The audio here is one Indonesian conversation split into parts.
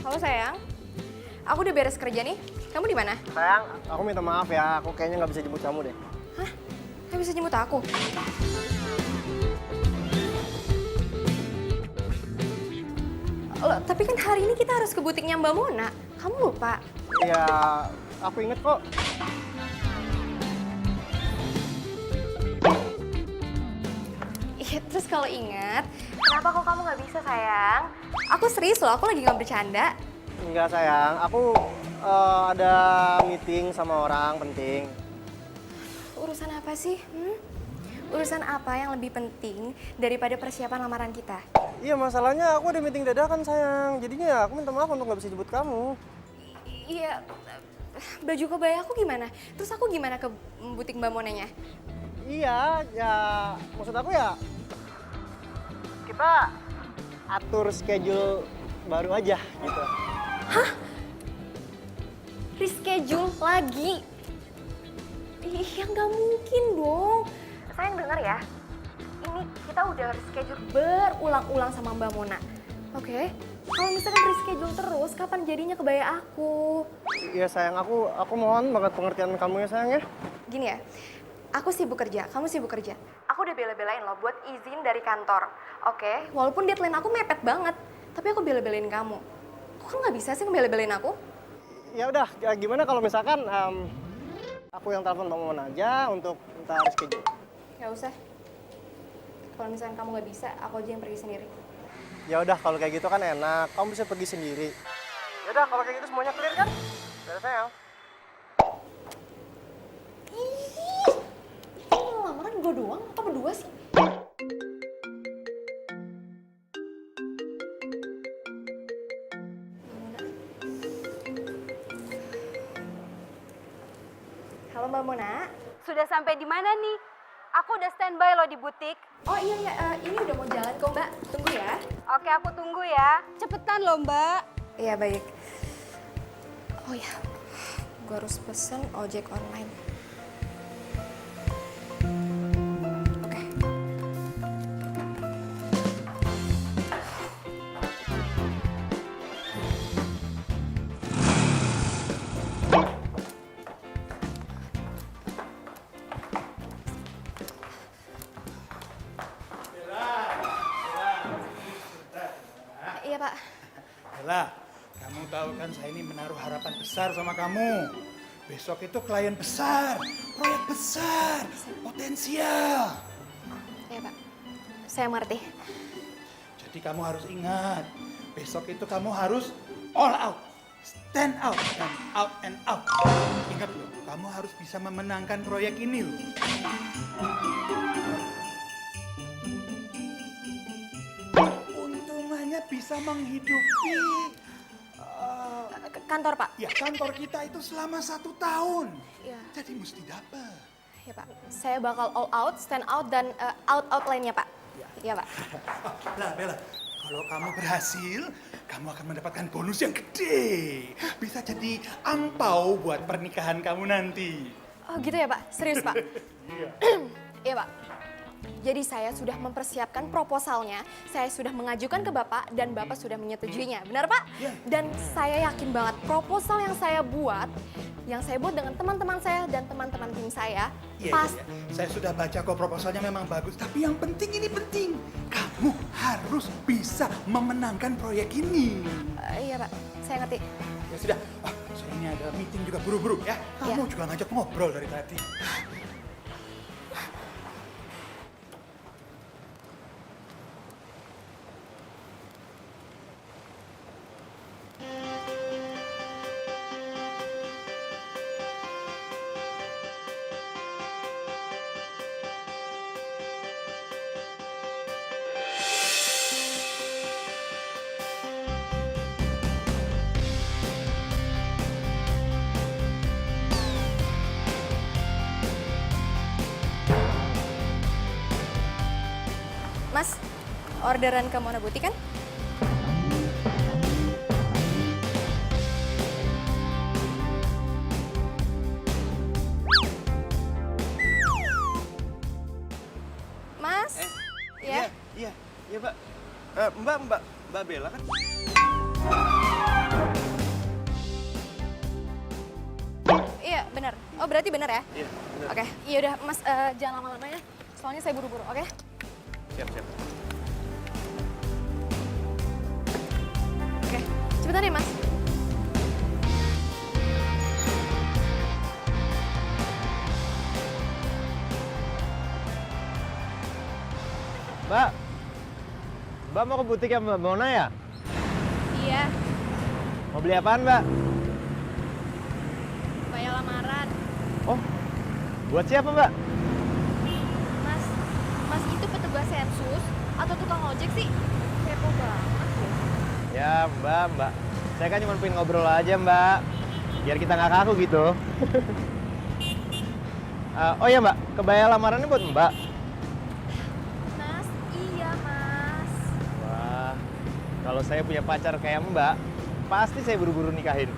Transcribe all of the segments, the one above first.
Halo sayang, aku udah beres kerja nih. Kamu di mana? Sayang, aku minta maaf ya. Aku kayaknya nggak bisa jemput kamu deh. Hah? Nggak bisa jemput aku? Loh, tapi kan hari ini kita harus ke butiknya Mbak Mona. Kamu lupa? Ya, aku inget kok. Iya, terus kalau ingat, kenapa kok kamu nggak bisa sayang? Aku serius loh, aku lagi nggak bercanda. Enggak sayang, aku ada meeting sama orang penting. Urusan apa sih? Urusan apa yang lebih penting daripada persiapan lamaran kita? Iya, masalahnya aku ada meeting dadakan sayang. Jadinya ya aku minta maaf untuk nggak bisa jemput kamu. Iya, baju kebaya aku gimana? Terus aku gimana ke butik Mbak Monanya? Iya, ya maksud aku ya kita atur schedule baru aja gitu. Reschedule lagi? Iya, nggak mungkin dong. Sayang denger ya, ini kita udah reschedule berulang-ulang sama Mbak Mona. Oke? Kalau misalkan reschedule terus, kapan jadinya kebaya aku? Iya sayang, aku mohon banget pengertian kamu ya sayang ya. Gini ya, aku sibuk kerja, kamu sibuk kerja. Aku udah bela-belain loh buat izin dari kantor. Oke? Walaupun deadline aku mepet banget, tapi aku bela-belain kamu. Kok nggak bisa sih ngebela-belain aku? Ya udah, ya gimana kalau misalkan aku yang telepon Bang Mona aja untuk minta reschedule. Nggak usah. Kalau misalkan kamu nggak bisa, aku aja yang pergi sendiri. Ya udah kalau kayak gitu kan enak, kamu bisa pergi sendiri. Ya udah kalau kayak gitu semuanya clear kan? Udah sayang. Ih, ini lamaran gue doang atau berdua sih? Halo Mbak Mona. Sudah sampai di mana nih? Aku udah standby loh di butik. Oh iya, ini udah mau jalan kok Mbak. Tunggu ya. Oke, aku tunggu ya. Cepetan loh, Mbak. Iya baik. Oh ya, gue harus pesen ojek online. Oke. Iya Pak. Bella, kamu tahu kan saya ini menaruh harapan besar sama kamu. Besok itu klien besar, proyek besar, potensial. Iya Pak. Saya mengerti. Jadi kamu harus ingat, besok itu kamu harus all out, stand out, dan out and out. Ingat loh, kamu harus bisa memenangkan proyek ini loh. Untungannya bisa menghidupi Kantor Pak. ya kantor kita itu selama 1 tahun. Iya. Jadi mesti dapat. Iya Pak. Saya bakal all out, stand out, dan out lainnya Pak. Iya Pak. Lah Bella, kalau kamu berhasil, kamu akan mendapatkan bonus yang gede. Bisa jadi angpau buat pernikahan kamu nanti. Oh gitu ya Pak? Serius Pak? Iya. Iya Pak. Jadi saya sudah mempersiapkan proposalnya, saya sudah mengajukan ke Bapak, dan Bapak sudah menyetujuinya. Benar Pak? Iya. Dan saya yakin banget proposal yang saya buat dengan teman-teman saya dan teman-teman tim saya, Iya, pas... iya, iya. Saya sudah baca kok proposalnya memang bagus. Tapi yang penting ini penting. Kamu harus bisa memenangkan proyek ini. Iya Pak, saya ngerti. Ya sudah, saya ini ada meeting juga buru-buru ya. Kamu Iya. juga ngajak ngobrol dari tadi. Mas, orderan ke Mona Butik kan? Mas? Ya? Iya, Mbak. Mbak Bella kan? bener. Oh, berarti bener ya? Iya, bener. Oke, iya udah Mas, jangan lama-lama ya. Soalnya saya buru-buru, oke? Siap, siap. Oke, cepetan ya Mas. Mbak, Mbak mau ke butik ya Mbak Mona ya? Iya, Mau beli apaan Mbak? bayar lamaran. Oh, buat siapa Mbak? Mas, Mas itu petugas sensus atau tukang ojek sih? Kepo banget ya. Ya Mbak. Saya kan cuma pengen ngobrol aja Mbak. Biar kita nggak kaku gitu. Oh ya Mbak, kebaya lamarannya buat Mbak. Mas, iya Mas. Wah, kalau saya punya pacar kayak Mbak, pasti saya buru-buru nikahin.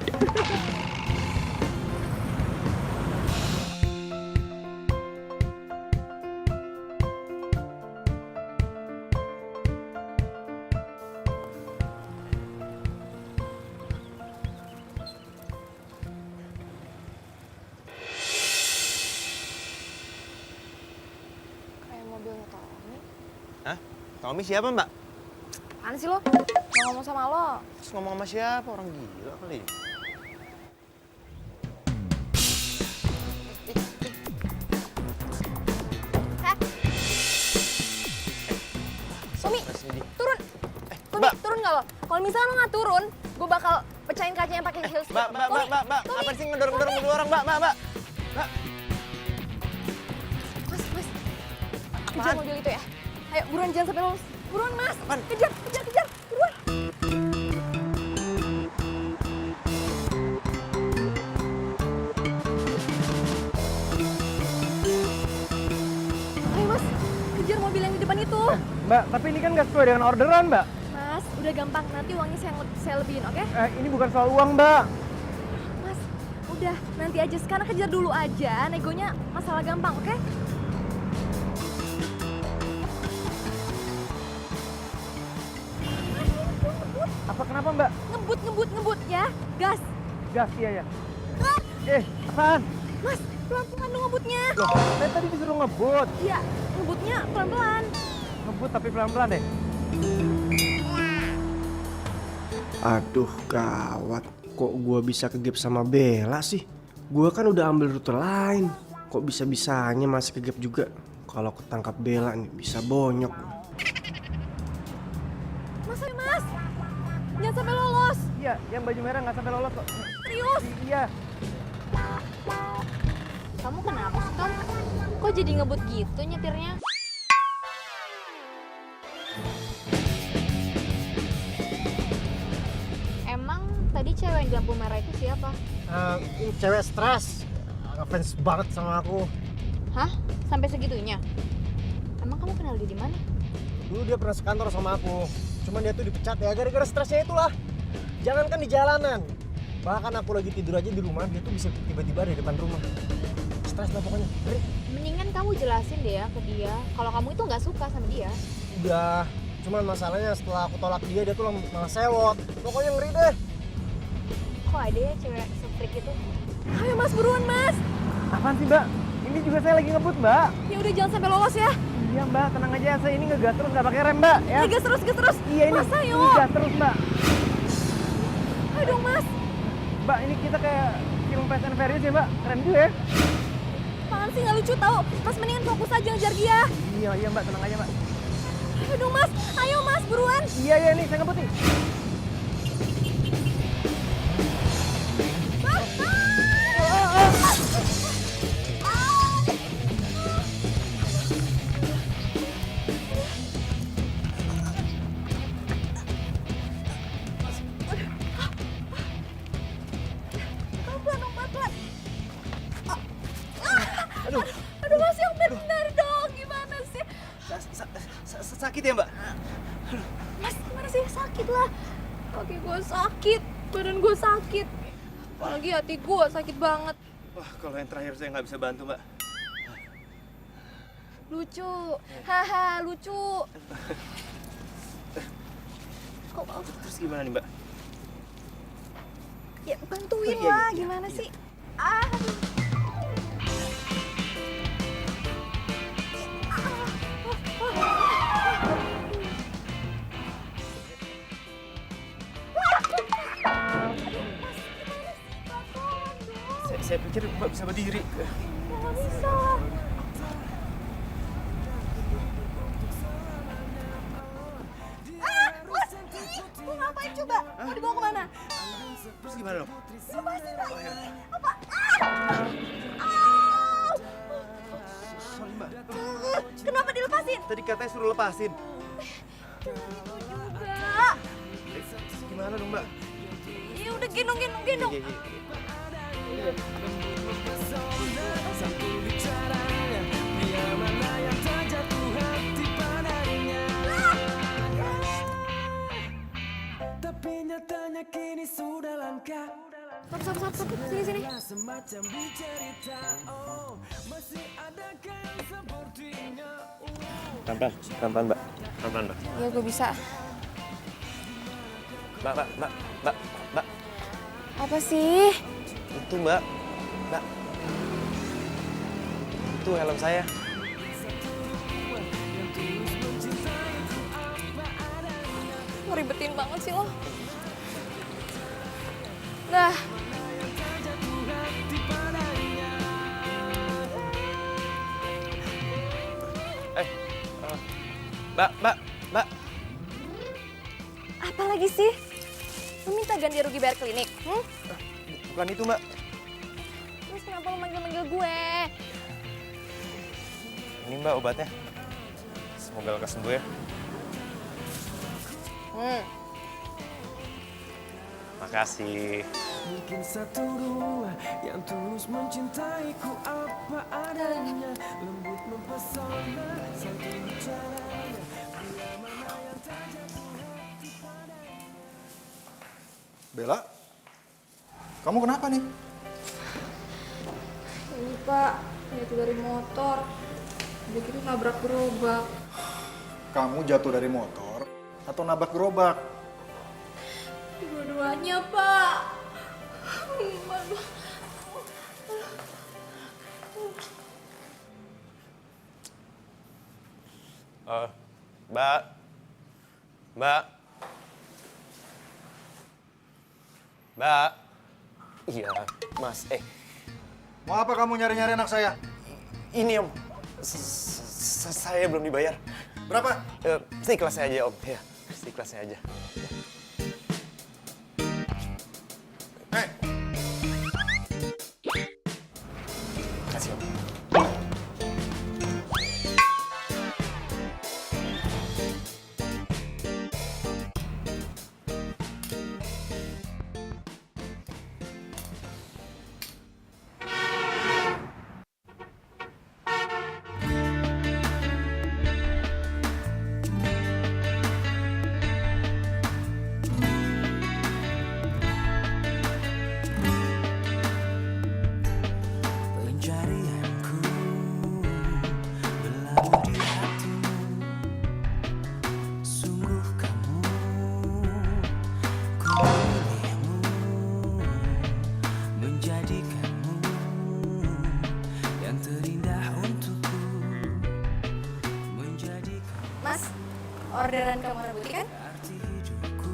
Kayak mobilnya Tommy. Hah? Tommy siapa Mbak? Apaan sih lo? Mau ngomong sama lo? Terus ngomong sama siapa? Orang gila kali. Hah? Tommy, Mas ini. turun. Tommy, Mbak. turun nggak lo? Kalau misalnya lo nggak turun, gue bakal pecahin kacanya pakai heels. Mbak. Tommy, Apa sih ngedorong-dorong mobil orang Mbak? Mbak. Mas, kejar Apaan? mobil itu ya. Ayo, buruan jangan sampai lolos. Buruan Mas, Apaan? kejar, buruan. Ayo Mas, kejar mobil yang di depan itu. Mbak, tapi ini kan nggak sesuai dengan orderan Mbak. Mas, udah gampang. Nanti uangnya saya lebihin, oke? Ini bukan soal uang Mbak. Mas, udah. Nanti aja. Sekarang kejar dulu aja. Negonya masalah gampang, oke? Apa kenapa Mbak? Ngebut ya. Gas. Gas iya ya. Apaan? Mas, pelan-pelan dong ngebutnya. Loh, saya tadi disuruh ngebut. Iya, ngebutnya pelan-pelan. Ngebut tapi pelan-pelan deh. Aduh gawat, kok gua bisa kegep sama Bella sih? Gua kan udah ambil rute lain, kok bisa-bisanya masih kegep juga? Kalau ketangkap Bella nih bisa bonyok. Mas, ayo Mas. Jangan sampai lolos. Iya, yang baju merah nggak sampai lolos kok. Serius. Iya. Kamu kenapa sih, Tom? Kok jadi ngebut gitu nyetirnya? Emang tadi cewek di lampu merah itu siapa? Ini cewek stres. Ngefans banget sama aku. Hah? Sampai segitunya? Emang kamu kenal dia di mana? Dulu dia pernah sekantor sama aku. Cuman dia tuh dipecat ya gara-gara stresnya itulah. Jangankan di jalanan. Bahkan aku lagi tidur aja di rumah, dia tuh bisa tiba-tiba ada di depan rumah. Stres lah pokoknya. Ngeri. Mendingan kamu jelasin deh ya ke dia kalau kamu itu nggak suka sama dia. Udah. Cuman masalahnya setelah aku tolak dia tuh malah sewot. Pokoknya ngeri deh. Kok ada ya cewek se-freak itu? Ayo Mas, buruan Mas. Apaan sih Mbak? Ini juga saya lagi ngebut Mbak. Ya udah jangan sampai lolos ya. Iya Mbak, tenang aja. Saya ini ngegas terus nggak pakai rem Mbak. Ya. Gas terus. Iya ini. Mas, ayo. Ini gas terus Mbak. Ayo dong Mas. Mbak ini kita kayak film Fast and Furious ya Mbak. Keren juga ya. Apaan sih nggak lucu tau. Mas mendingan fokus aja ngejar dia. Iya Mbak, tenang aja Mbak. Ayo dong Mas. Ayo Mas, buruan. Iya nih, saya ngebut nih. Pelan-pelan dong, pelan-pelan. Aduh Mas, yang benar dong. Gimana sih? Sakit ya Mbak? Mas, gimana sih? Sakit lah. Kaki gue sakit, badan gue sakit. Apalagi hati gue sakit banget. Wah, kalau yang terakhir saya nggak bisa bantu Mbak. Lucu, haha lucu. Kok Terus gimana nih Mbak? ya bantuin Oh, iya, lah, iya, gimana iya. sih? Ah, aduh. pikir Mbak bisa berdiri. Nggak bisa. Mas! Mau ngapain coba? Mau dibawa kemana? Terus gimana dong? Lepasin, Pak. Apa? Sorry Mbak. Kenapa dilepasin? Tadi katanya suruh lepasin. Enggak. Gimana dong Mbak? Ya udah gendong. Iya. Tapi nyatanya kini sudah langka. Stop. Sini. Semacam dicerita, oh masih adakah yang sepertinya. Pelan-pelan Mbak. Pelan-pelan Mbak. Ya gue bisa. Mbak. Apa sih? Itu Mbak. Itu helm saya. Lo ribetin banget sih lo. Dah. Mbak. Apa lagi sih? Lo minta ganti rugi bayar klinik? Bukan itu Mbak. Terus kenapa lo manggil-manggil gue? Ini Mbak obatnya. Semoga lekas sembuh ya. Makasih. Mungkin satu dua yang tulus mencintaiku apa adanya, lembut mempesona satu bicaranya, bila mana yang tak jatuh hati padanya. Bella, kamu kenapa nih? Ini Pak, jatuh dari motor. Udah gitu nabrak gerobak. Kamu jatuh dari motor atau nabrak gerobak? Dua-duanya Pak. Aduh. Mbak. Iya, Mas. Mau apa kamu nyari-nyari anak saya? Ini Om. Saya belum dibayar. Berapa? Seikhlas saya aja Om. Ya, seikhlas saya aja. Eh, Kasih Om. Pencarianku berlalu di hatimu. Sungguh kamu, ku memilihmu, menjadikanmu yang terindah untukku, menjadikan Mas, orderan kamu warna putih kan? arti hidupku.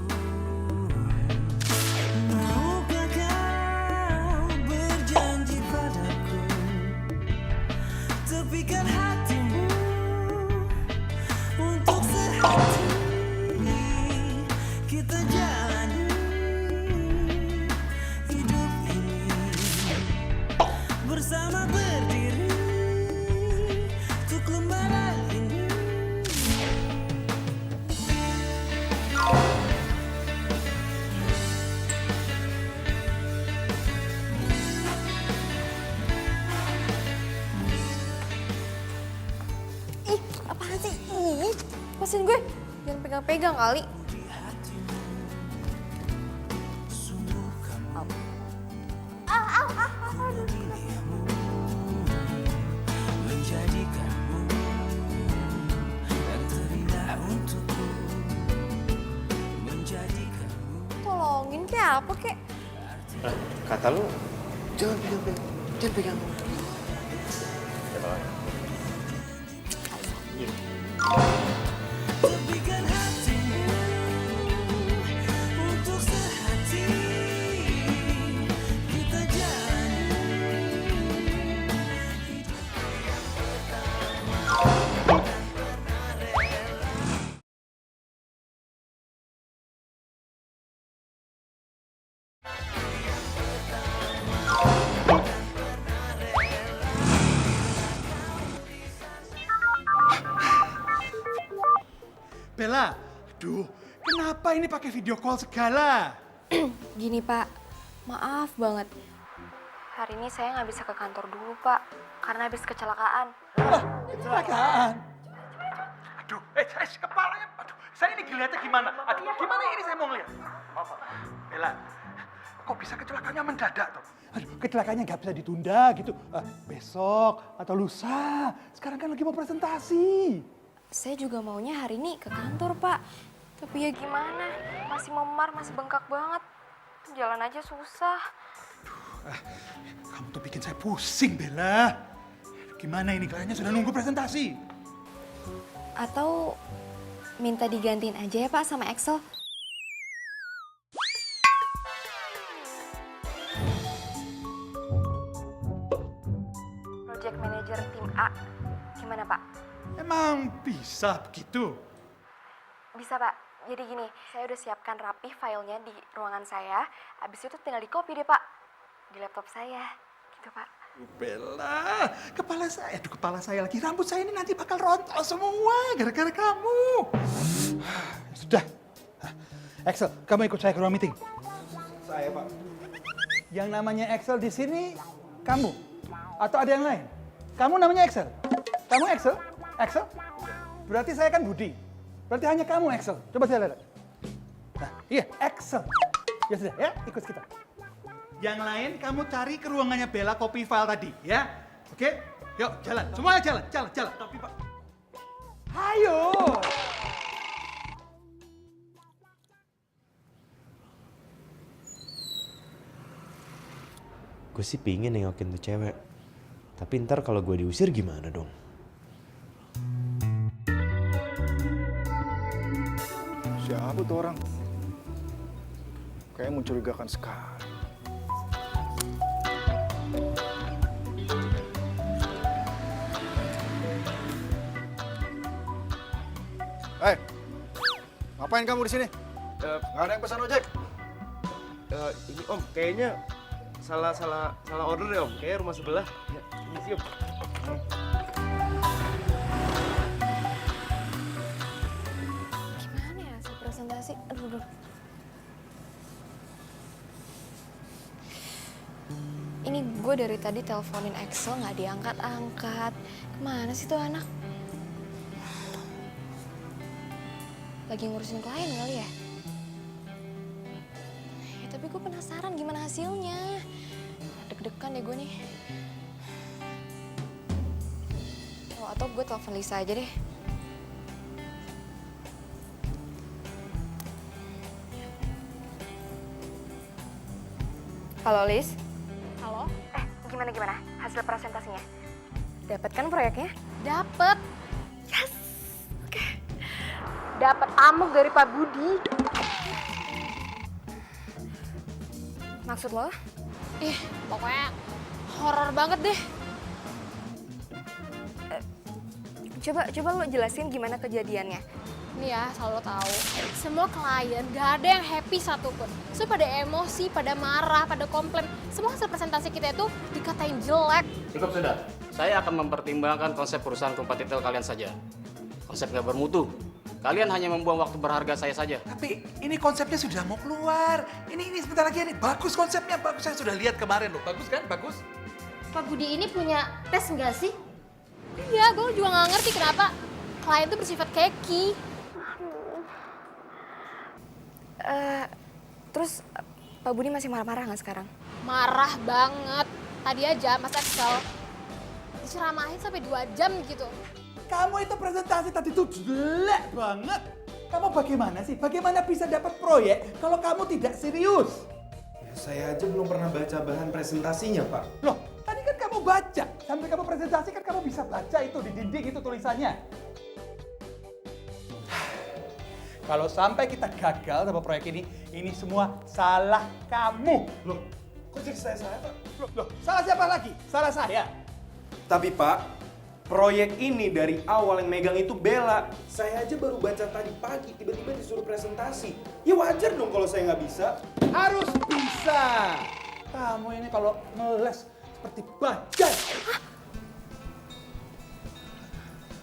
Maukah kau berjanji padaku, tepikan hatimu untuk sehati kita jalani hidup ini bersama berdiri untuk lembaran ini. Ih, apaan sih? Ih, lepasin gue. Jangan pegang-pegang kali. Menjadikanmu yang terindah untukku, menjadikanmu. Tolongin kayak apa kek? Kata lu, jangan pegang. Tepikan hatimu untuk sehati kita jalani Bella, aduh, kenapa ini pakai video call segala? Gini Pak, maaf banget. Hari ini saya nggak bisa ke kantor dulu Pak, karena habis kecelakaan. Kecelakaan. Aduh, kepalanya, aduh, saya ini ngeliatnya gimana? Aduh, gimana ini saya mau ngeliat? Bella, kok bisa kecelakaannya mendadak tuh? Aduh, kecelakaannya nggak bisa ditunda gitu. Besok atau lusa. Sekarang kan lagi mau presentasi. Saya juga maunya hari ini ke kantor Pak. Tapi ya gimana, masih memar, masih bengkak banget. Jalan aja susah. Kamu tuh bikin saya pusing, Bella. Gimana ini, kayaknya sudah nunggu presentasi. Atau minta digantiin aja ya Pak sama Excel. Project Manager tim A. Gimana Pak? Emang bisa begitu? Bisa Pak. Jadi gini, saya udah siapkan rapi filenya di ruangan saya. Habis itu tinggal di copy deh Pak. Di laptop saya. Gitu Pak. Bella, kepala saya lagi. Rambut saya ini nanti bakal rontok semua gara-gara kamu. Sudah. Excel, kamu ikut saya ke ruang meeting. Saya, Pak. Yang namanya Excel di sini kamu atau ada yang lain? Kamu namanya Excel. Kamu Excel? Excel? Berarti saya kan Budi. Berarti hanya kamu Excel. Coba saya lihat. Nah, iya Excel. Ya sudah, ya ikut kita. Yang lain kamu cari ke ruangannya Bella copy file tadi, ya. Oke? Yuk, jalan. Semuanya jalan. Tapi Pak. Ayo. Gue sih pingin nengokin tuh cewek. Tapi ntar kalau gue diusir gimana dong? Siapa tuh orang? Kayaknya mencurigakan sekali. Hei, ngapain kamu di sini? Nggak ada yang pesan ojek? Ini Om, kayaknya salah order ya Om. Kayaknya rumah sebelah. Ya, ini sih Om. Gimana ya hasil presentasi? Aduh. Ini gue dari tadi teleponin Excel nggak diangkat-angkat. Kemana sih tuh anak? Lagi ngurusin klien kali ya? Ya tapi gue penasaran gimana hasilnya. Deg-degan deh gue nih. Oh, atau gue telepon Lisa aja deh. Halo Lis. Halo. Gimana? Hasil presentasinya? Dapat kan proyeknya? Dapat. Yes. Oke. Dapat amuk dari Pak Budi. Maksud lo? Pokoknya horor banget deh. Coba lo jelasin gimana kejadiannya. Nih ya, selalu tahu. Semua klien gak ada yang happy satupun. So pada emosi, pada marah, pada komplain. Semua hasil presentasi kita itu dikatain jelek. Cukup sudah. Saya akan mempertimbangkan konsep perusahaan kompetitor kalian saja. Konsep nggak bermutu. Kalian hanya membuang waktu berharga saya saja. Tapi ini konsepnya sudah mau keluar. Ini sebentar lagi nih. Bagus konsepnya, bagus. Saya sudah lihat kemarin loh. Bagus kan? Bagus. Pak Budi ini punya tes nggak sih? Iya, gue juga nggak ngerti kenapa klien tuh bersifat keki. Terus Pak Budi masih marah-marah nggak sekarang? Marah banget. Tadi aja Mas Excel diceramahin sampai 2 jam gitu. Kamu itu presentasi tadi tuh jelek banget. Kamu bagaimana sih? Bagaimana bisa dapat proyek kalau kamu tidak serius? Ya, saya aja belum pernah baca bahan presentasinya, Pak. Loh, tadi kan kamu baca. Sampai kamu presentasi kan kamu bisa baca itu di dinding itu tulisannya. Kalau sampai kita gagal sama proyek ini semua salah kamu. Loh, kok jadi saya, Pak? Loh, salah siapa lagi? Salah saya. Tapi Pak, proyek ini dari awal yang megang itu Bella. Saya aja baru baca tadi pagi, tiba-tiba disuruh presentasi. Ya wajar dong kalau saya nggak bisa. Harus bisa. Kamu ini kalau ngeles seperti bajai.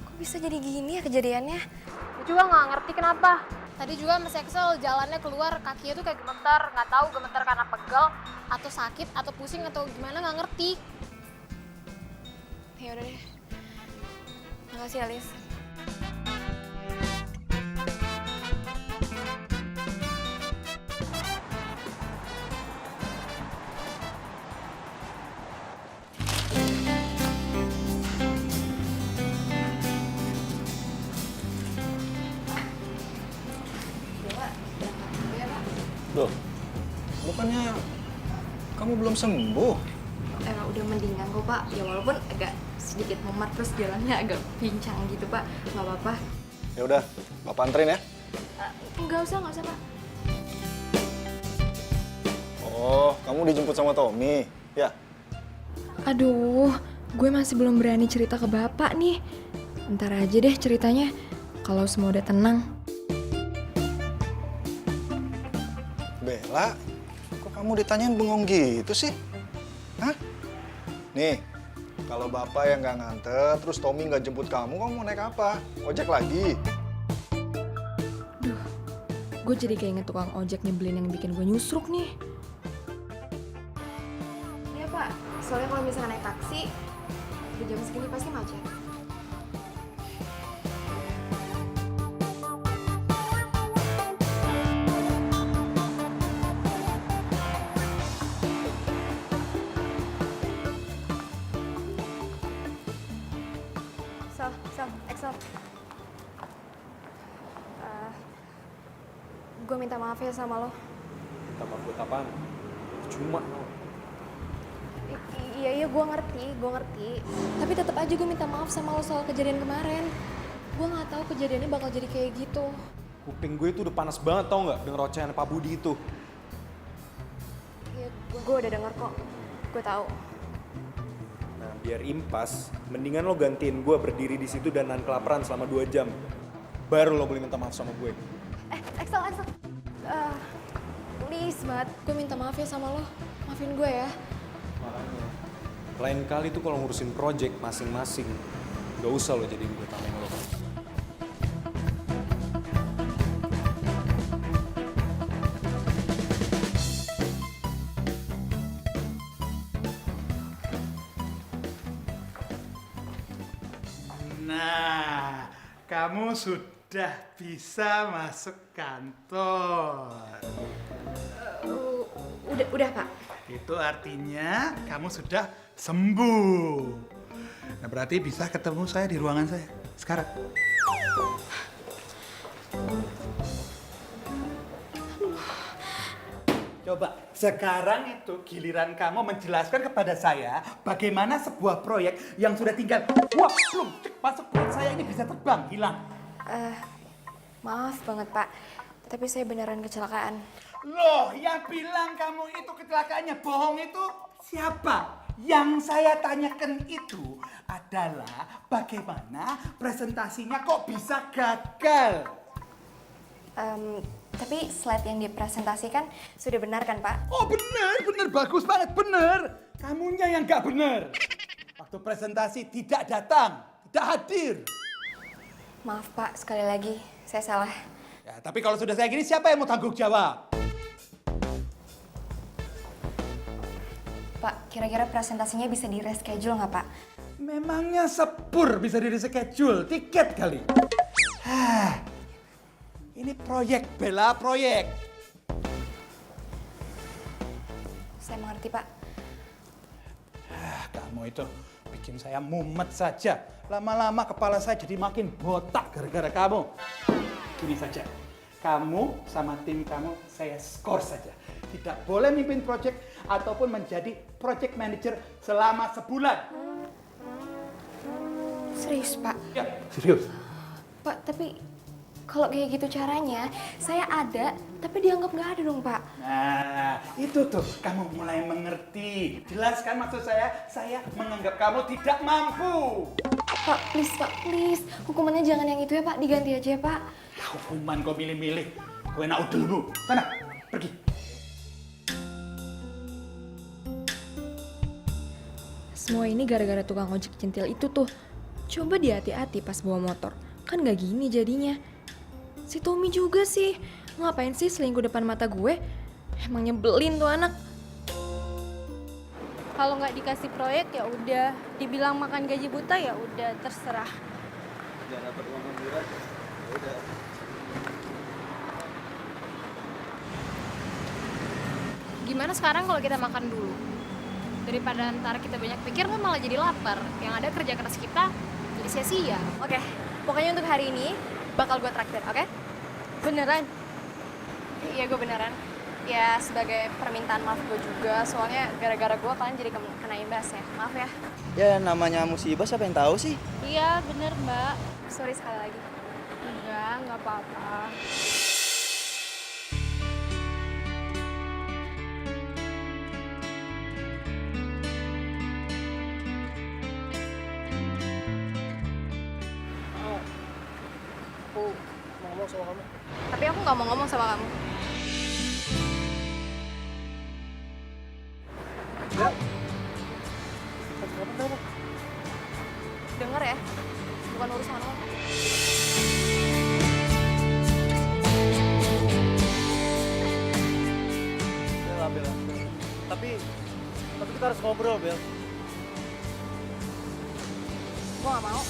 Kok bisa jadi gini ya kejadiannya? Gue juga nggak ngerti kenapa. Tadi juga Mas Excel jalannya keluar, kakinya tuh kayak gemetar. Nggak tahu gemetar karena pegel, atau sakit, atau pusing, atau gimana nggak ngerti. Ya udah deh. Makasih Alis. Loh, bukannya kamu belum sembuh? Udah mendingan kok Pak. Ya walaupun agak sedikit memar terus jalannya agak pincang gitu Pak. Nggak apa-apa. Ya udah, Bapak anterin ya. Nggak usah Pak. Oh, kamu dijemput sama Tommy, ya? Aduh, gue masih belum berani cerita ke Bapak nih. Ntar aja deh ceritanya kalau semua udah tenang. Bella, kok kamu ditanyain bengong gitu sih? Hah? Nih, kalau Bapak yang nggak nganter, terus Tommy nggak jemput kamu mau naik apa? Ojek lagi? Duh, gue jadi kayak inget tukang ojek nyebelin yang bikin gue nyusruk nih. Iya Pak, soalnya kalau misalnya naik taksi, di jam segini pasti macet. Excel. Gue minta maaf ya sama lo. Minta maaf buat apaan? Cuma. Iya, gue ngerti. Tapi tetap aja gue minta maaf sama lo soal kejadian kemarin. Gue nggak tahu kejadiannya bakal jadi kayak gitu. Kuping gue itu udah panas banget tau nggak denger ocehan Pak Budi itu. Iya, gue udah denger kok. Gue tahu. Nah, biar impas, mendingan lo gantiin gue berdiri di situ dan nahan kelaparan selama 2 jam. Baru lo boleh minta maaf sama gue. Excel. Please banget, gue minta maaf ya sama lo. Maafin gue ya. Makanya. Lain kali tuh kalau ngurusin project masing-masing, gak usah lo jadi gue tameng lo. Nah, kamu sudah bisa masuk kantor. Udah Pak. Itu artinya kamu sudah sembuh. Nah, berarti bisa ketemu saya di ruangan saya sekarang. Coba, sekarang itu giliran kamu menjelaskan kepada saya bagaimana sebuah proyek yang sudah tinggal belum masuk proyek saya ini bisa terbang, hilang. Maaf banget Pak, tapi saya beneran kecelakaan. Loh, yang bilang kamu itu kecelakaannya bohong itu siapa? Yang saya tanyakan itu adalah bagaimana presentasinya kok bisa gagal? Tapi slide yang dipresentasikan sudah benar kan Pak? Oh benar, bagus banget, benar. Kamunya yang nggak benar. Waktu presentasi tidak datang, tidak hadir. Maaf Pak, sekali lagi saya salah. Ya, tapi kalau sudah saya gini siapa yang mau tanggung jawab? Pak, kira-kira presentasinya bisa di reschedule nggak Pak? Memangnya sepur bisa di reschedule, tiket kali. Ini proyek, Bella, proyek. Saya mengerti Pak. Kamu itu bikin saya mumet saja. Lama-lama kepala saya jadi makin botak gara-gara kamu. Gini saja, kamu sama tim kamu saya skor saja. Tidak boleh mimpin proyek ataupun menjadi project manager selama sebulan. Serius Pak? Ya, serius. Pak, tapi kalau kayak gitu caranya, saya ada, tapi dianggap nggak ada dong Pak. Nah, itu tuh kamu mulai mengerti. Jelaskan maksud saya menganggap kamu tidak mampu. Pak, please. Hukumannya jangan yang itu ya Pak, diganti aja ya Pak. Hukuman kau milih-milih. Gue enak udelmu. Sana, pergi. Semua ini gara-gara tukang ojek centil itu tuh. Coba dia hati-hati pas bawa motor. Kan nggak gini jadinya. Si Tommy juga sih. Ngapain sih selingkuh depan mata gue? Emang nyebelin tuh anak. Kalau nggak dikasih proyek ya udah, dibilang makan gaji buta ya udah terserah. Jangan dapat uang hiburan. Udah. Gimana sekarang kalau kita makan dulu? Daripada ntar kita banyak pikir kan malah jadi lapar. Yang ada kerja keras kita jadi sia-sia. Oke, pokoknya untuk hari ini bakal gue traktir, oke? Beneran? Iya, gue beneran. Ya, sebagai permintaan maaf gue juga, soalnya gara-gara gue kalian jadi kena imbas ya. Maaf ya. Ya namanya musibah siapa yang tahu sih? Iya bener mbak. Sorry sekali lagi. Nggak apa-apa. Aku mau ngomong sama kamu. Tapi aku nggak mau ngomong sama kamu. Dengar ya, bukan urusan lo. Bella. Tapi kita harus ngobrol, Bel. Gue nggak mau.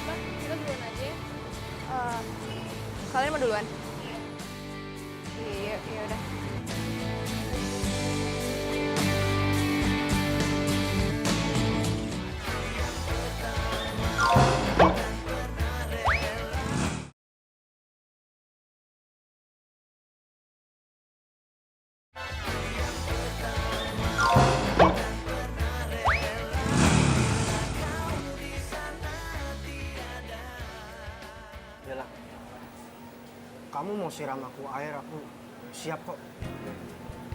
Mbak, kita duluan aja ya. Kalian mau duluan? Iya, iya udah. Bella, kamu mau siram aku air, aku siap kok.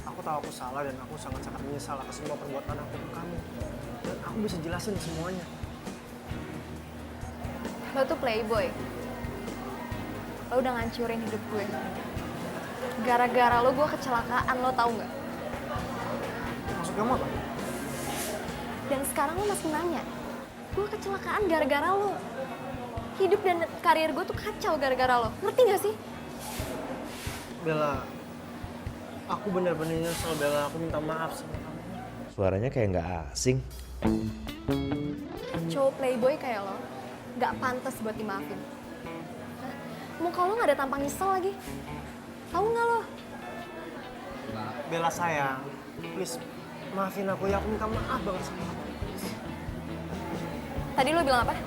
Aku tahu aku salah dan aku sangat-sangat menyesal atas semua perbuatan aku ke kamu. Dan aku bisa jelasin semuanya. Lo tuh playboy. Lo udah ngancurin hidup gue. Gara-gara lo gue kecelakaan, lo tau nggak? Maksud kamu apa? Dan sekarang lo masih nanya. Gue kecelakaan gara-gara lo. Hidup dan karir gue tuh kacau gara-gara lo. Ngerti gak sih? Bella, aku benar-benar nyesel, Bella. Aku minta maaf sama kamu. Suaranya kayak nggak asing. Cowok playboy kayak lo gak pantas buat dimaafin. Hah? Muka lo gak ada tampang nyesel lagi. Tahu nggak lo? Bella sayang, please maafin aku ya. Aku minta maaf banget sama kamu. Tadi lo bilang apa?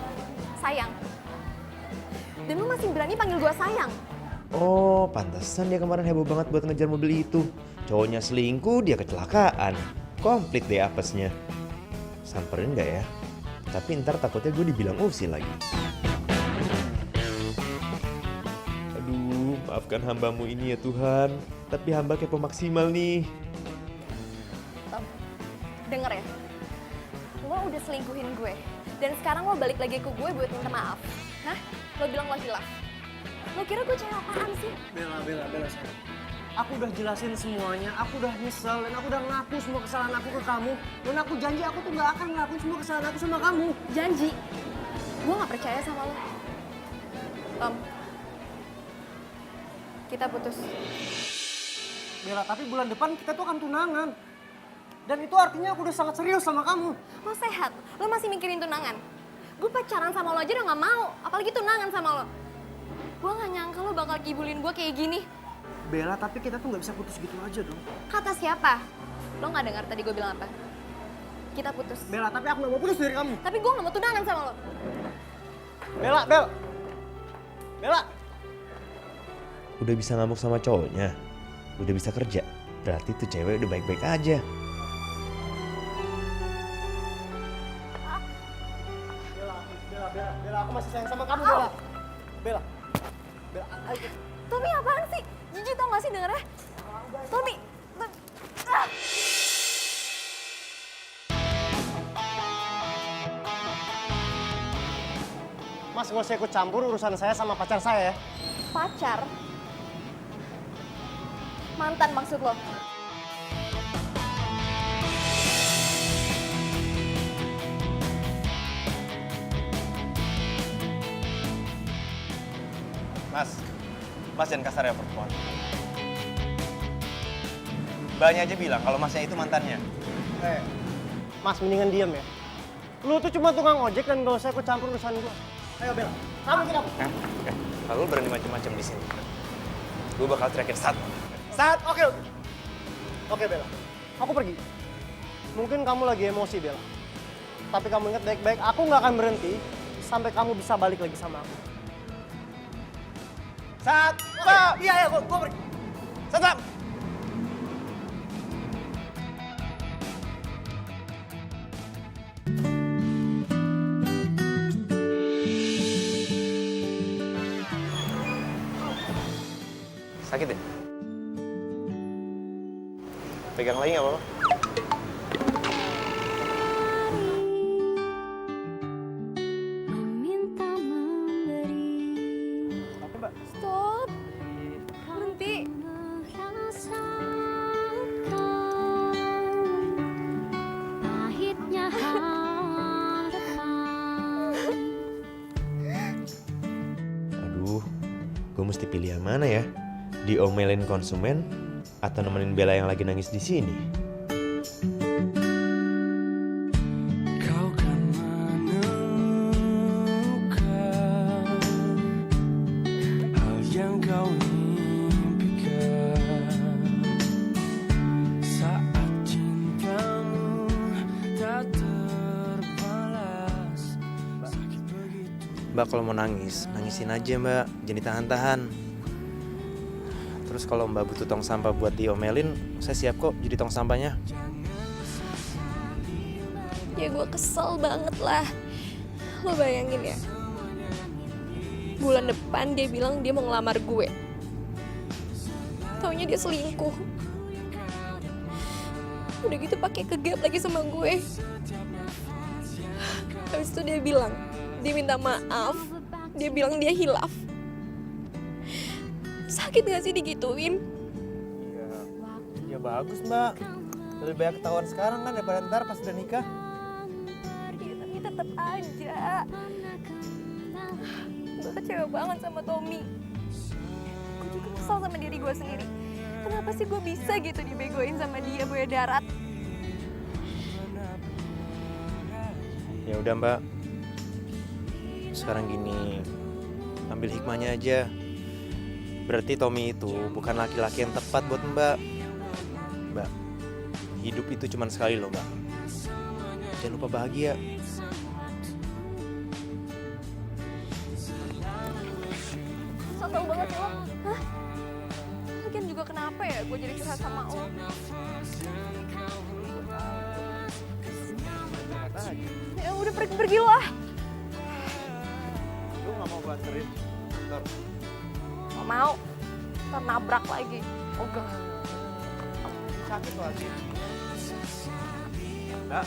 Sayang. Dan lo masih berani panggil gue sayang. Oh, pantesan dia kemarin heboh banget buat ngejar mobil itu. Cowoknya selingkuh, dia kecelakaan. Komplit deh apesnya. Samperin nggak ya? Tapi ntar takutnya gue dibilang usil lagi. Aduh, maafkan hambamu ini ya Tuhan. Tapi hamba kepo maksimal nih. Tom, denger ya. Lo udah selingkuhin gue. Dan sekarang lo balik lagi ke gue buat minta maaf. Hah? Lo bilang lo hilaf. Lo kira gue cewek apaan sih? Bella sayang. Aku udah jelasin semuanya, aku udah nyesel dan aku udah ngaku semua kesalahan aku ke kamu. Dan aku janji aku tuh gak akan ngelakuin semua kesalahan aku sama kamu. Janji. Gue gak percaya sama lo. Tom, kita putus. Bella, tapi bulan depan kita tuh akan tunangan. Dan itu artinya aku udah sangat serius sama kamu. Lo sehat, lo masih mikirin tunangan. Gue pacaran sama lo aja udah gak mau, apalagi tunangan sama lo. Gue gak nyangka lo bakal kibulin gue kayak gini. Bella, tapi kita tuh gak bisa putus gitu aja dong. Kata siapa? Lo gak dengar tadi gue bilang apa? Kita putus. Bella, tapi aku gak mau putus dari kamu. Tapi gue gak mau tunangan sama lo. Bella! Udah bisa ngamuk sama cowoknya. Udah bisa kerja. Berarti tuh cewek udah baik-baik aja. Bella, aku masih sayang sama kamu, Bella. Bella, ayo. Tommy apaan sih? Jijik tau gak sih dengernya? Tommy. Ah! Mas, gak usah ikut campur urusan saya sama pacar saya ya. Pacar? Mantan maksud lo? Mas jangan kasar ya perempuan. Mbaknya aja bilang kalau masnya itu mantannya. Mas mendingan diam ya. Lu tuh cuma tukang ojek dan gak usah ikut campur urusan gua. Ayo Bella, kamu tidak. Kalau lu berani macam-macam di sini, gue bakal teriakin Sat. Oke. Oke Bella, aku pergi. Mungkin kamu lagi emosi Bella. Tapi kamu ingat baik-baik, aku nggak akan berhenti sampai kamu bisa balik lagi sama aku. Sat! Iya, gua pergi. Sat! Sakit ya? Pegang lagi nggak apa-apa? Stop. Berhenti. Aduh, gue mesti pilih yang mana ya? Diomelin konsumen atau nemenin Bella yang lagi nangis di sini? Kau kan menemukan hal yang kau impikan saat cintamu tak terbalas. Sakit begitu. Mbak kalau mau nangis, nangisin aja Mbak, jangan ditahan-tahan. Terus kalau Mbak butuh tong sampah buat diomelin, saya siap kok jadi tong sampahnya. Ya gue kesel banget lah. Lo bayangin ya. Bulan depan dia bilang dia mau ngelamar gue. Taunya dia selingkuh. Udah gitu pakai kegap lagi sama gue. Habis itu dia bilang, dia minta maaf. Dia bilang dia hilaf. Sakit gak sih digituin? Ya bagus Mbak. Lebih banyak ketahuan sekarang kan daripada ntar pas udah nikah. Ya, tapi tetap aja. Gue kecewa banget sama Tommy. Gue juga kesel sama diri gue sendiri. Kenapa sih gue bisa gitu dibegoin sama dia, buaya darat? Ya udah Mbak, sekarang gini, ambil hikmahnya aja. Berarti Tommy itu bukan laki-laki yang tepat buat Mbak. Mbak, hidup itu cuma sekali loh Mbak. Jangan lupa bahagia. So tau banget sih lo. Hah? Lagian juga kenapa ya gue jadi curhat sama lo? Ya udah pergi lah. Lu gak mau banterin kantor? Gak mau. Ntar nabrak lagi. Ogah. Sakit lagi. Mbak.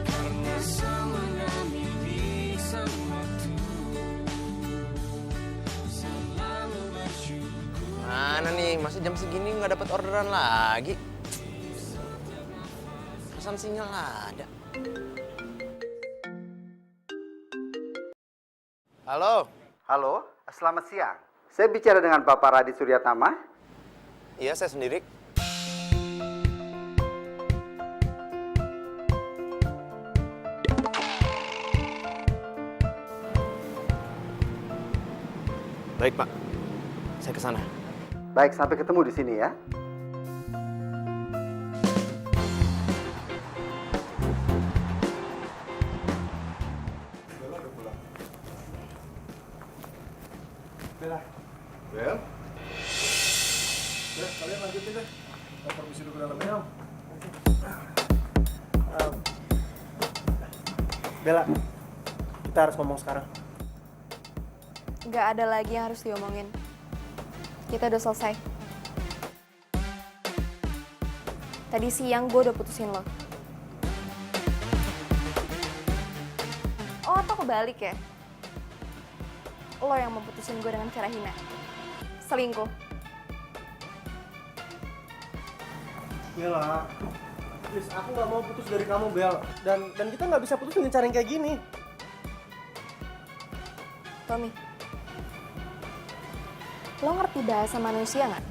Karena semuanya milik sang waktu selalu bersyukur. Mana nih, masih jam segini nggak dapat orderan lagi. Pesan sinyal ada. Halo. Halo, selamat siang. Saya bicara dengan Bapak Radit Suryatama. Iya, saya sendiri. Baik, Pak. Saya ke sana. Baik, sampai ketemu di sini ya. Bel? Ya, kalian lanjutin deh. Kita permisi dulu ke dalamnya, Om. Bella, kita harus ngomong sekarang. Gak ada lagi yang harus diomongin. Kita udah selesai. Tadi siang gue udah putusin lo. Oh, atau kebalik ya? Lo yang memutusin gue dengan cara hina. Selingkuh. Bella, please, aku nggak mau putus dari kamu, Bel. Dan kita nggak bisa putus dengan cara yang kayak gini. Tommy, lo ngerti bahasa manusia nggak?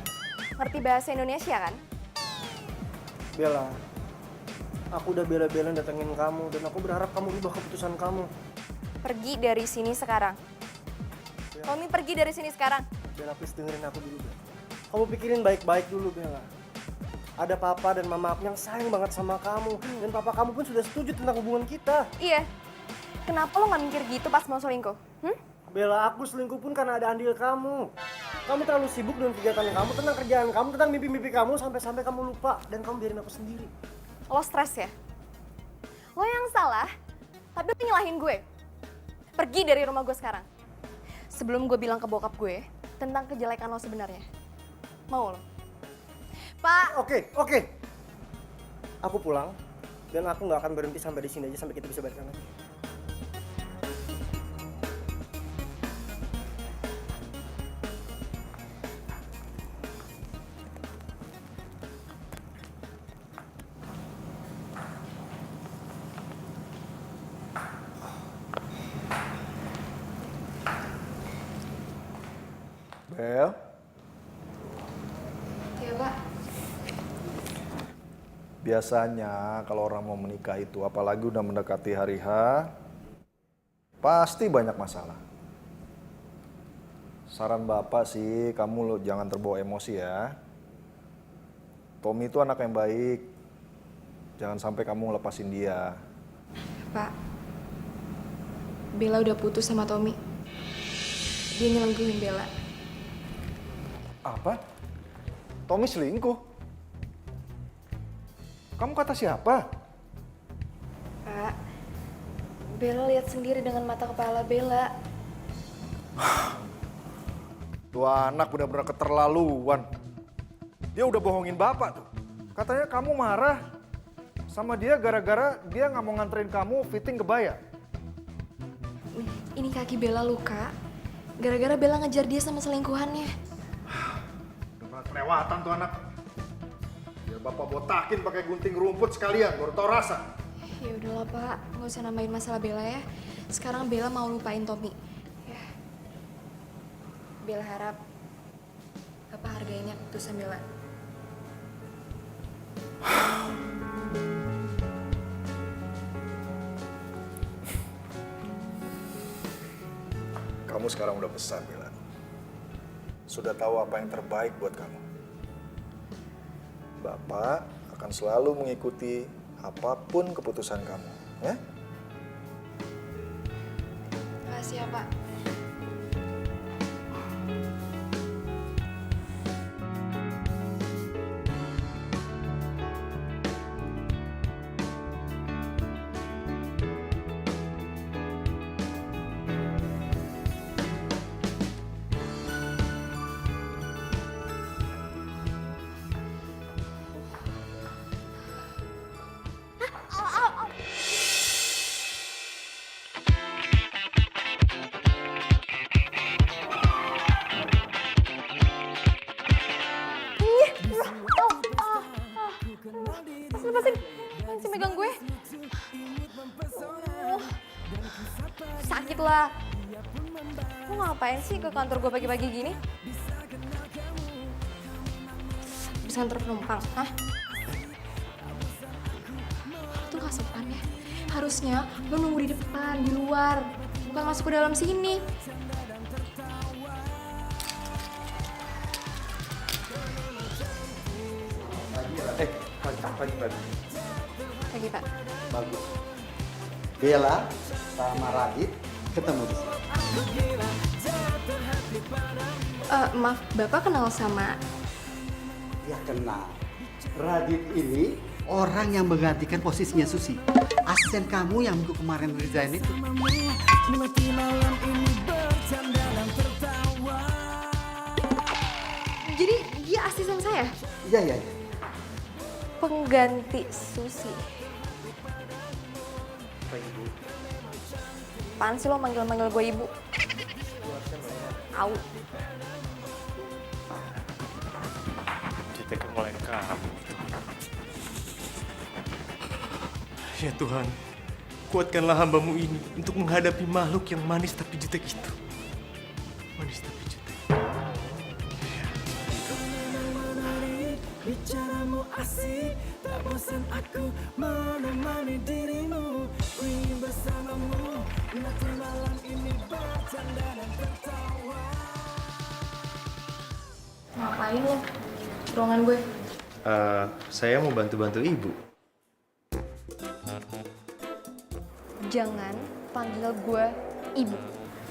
Ngerti bahasa Indonesia kan? Bella, aku udah bela-belain datengin kamu dan aku berharap kamu ubah keputusan kamu. Pergi dari sini sekarang. Tommy, pergi dari sini sekarang. Bella, please dengerin aku dulu, Bella. Kamu pikirin baik-baik dulu, Bella. Ada papa dan mama aku yang sayang banget sama kamu. Dan papa kamu pun sudah setuju tentang hubungan kita. Iya. Kenapa lo nggak mikir gitu pas mau selingkuh? Bella, aku selingkuh pun karena ada andil kamu. Kamu terlalu sibuk dengan kegiatan kamu, tentang kerjaan kamu, tentang mimpi-mimpi kamu, sampai-sampai kamu lupa. Dan kamu biarin aku sendiri. Lo stres ya? Lo yang salah, tapi lo nyalahin gue. Pergi dari rumah gue sekarang. Sebelum gue bilang ke bokap gue tentang kejelekan lo sebenarnya. Mau lo? Pak! Oke. Aku pulang, dan aku nggak akan berhenti sampai di sini aja, sampai kita bisa balikan lagi. Bel, Iya, Pak. biasanya kalau orang mau menikah itu, apalagi udah mendekati hari H, pasti banyak masalah. Saran Bapak sih, kamu lo jangan terbawa emosi ya. Tommy itu anak yang baik. Jangan sampai kamu lepasin dia. Pak, Bella udah putus sama Tommy. Dia nyelingkuhin Bella. Apa? Tommy selingkuh? Kamu kata siapa? Pak, Bella lihat sendiri dengan mata kepala Bella. Tuh anak benar-benar keterlaluan. Dia udah bohongin Bapak tuh. Katanya kamu marah sama dia gara-gara dia nggak mau nganterin kamu fitting kebaya. Ini kaki Bella luka. Gara-gara Bella ngejar dia sama selingkuhannya. Udah kelewatan tuh anak. Biar Bapak botakin pakai gunting rumput sekalian, baru tau rasa. Ya udahlah Pak, nggak usah nambahin masalah Bella ya. Sekarang Bella mau lupain Tommy. Ya. Bella harap Bapak hargain ya keputusan Bella. Kamu sekarang udah besar, Bella. Sudah tahu apa yang terbaik buat kamu. Bapak akan selalu mengikuti apapun keputusan kamu, ya? Makasih ya Pak. Lepasin, masih megang gue. Sakit lah. Lo ngapain sih ke kantor gue pagi-pagi gini? Bisa nganter penumpang, hah? Itu gak sopan ya. Harusnya lo nunggu di depan, di luar. Bukan masuk ke dalam sini. Pagi. Pagi Pak. Bagus. Bella sama Radit ketemu di sini. Maaf, Bapak kenal sama... Ya kenal. Radit ini orang yang menggantikan posisinya Susi. Asisten kamu yang minggu kemarin resign itu. Jadi dia asisten saya? Iya. Pengganti Susi. Apaan sih lo manggil-manggil gue ibu? Au. Jutek mulai kamu. Ya Tuhan, kuatkanlah hambamu ini untuk menghadapi makhluk yang manis tapi jutek itu. Manis tapi jutek. Bicaramu asik, tak bosan aku menemani dirimu. Ku ingin bersamamu, nanti malam ini bercanda dan tertawa. Ngapain lo? Ruangan gue. Saya mau bantu-bantu ibu. Jangan panggil gue ibu.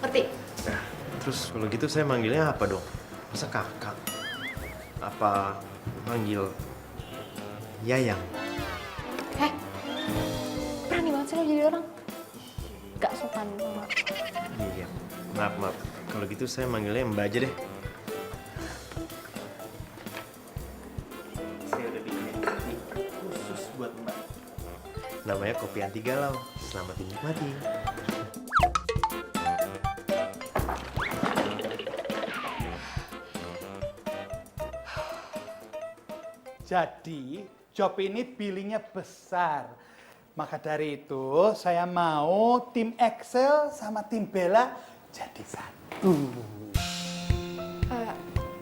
Ngerti? Nah, terus kalau gitu saya manggilnya apa dong? Masa kakak? Apa manggil Yayang? Heh, berani banget sih lo jadi orang. Gak sopan sama. Iya, maaf. Kalau gitu saya manggilnya Mbak aja deh. Saya udah bikin kopi khusus buat Mbak. Namanya kopi anti galau. Selamat dinikmati. Jadi, job ini billingnya besar. Maka dari itu, saya mau tim Excel sama tim Bella jadi satu.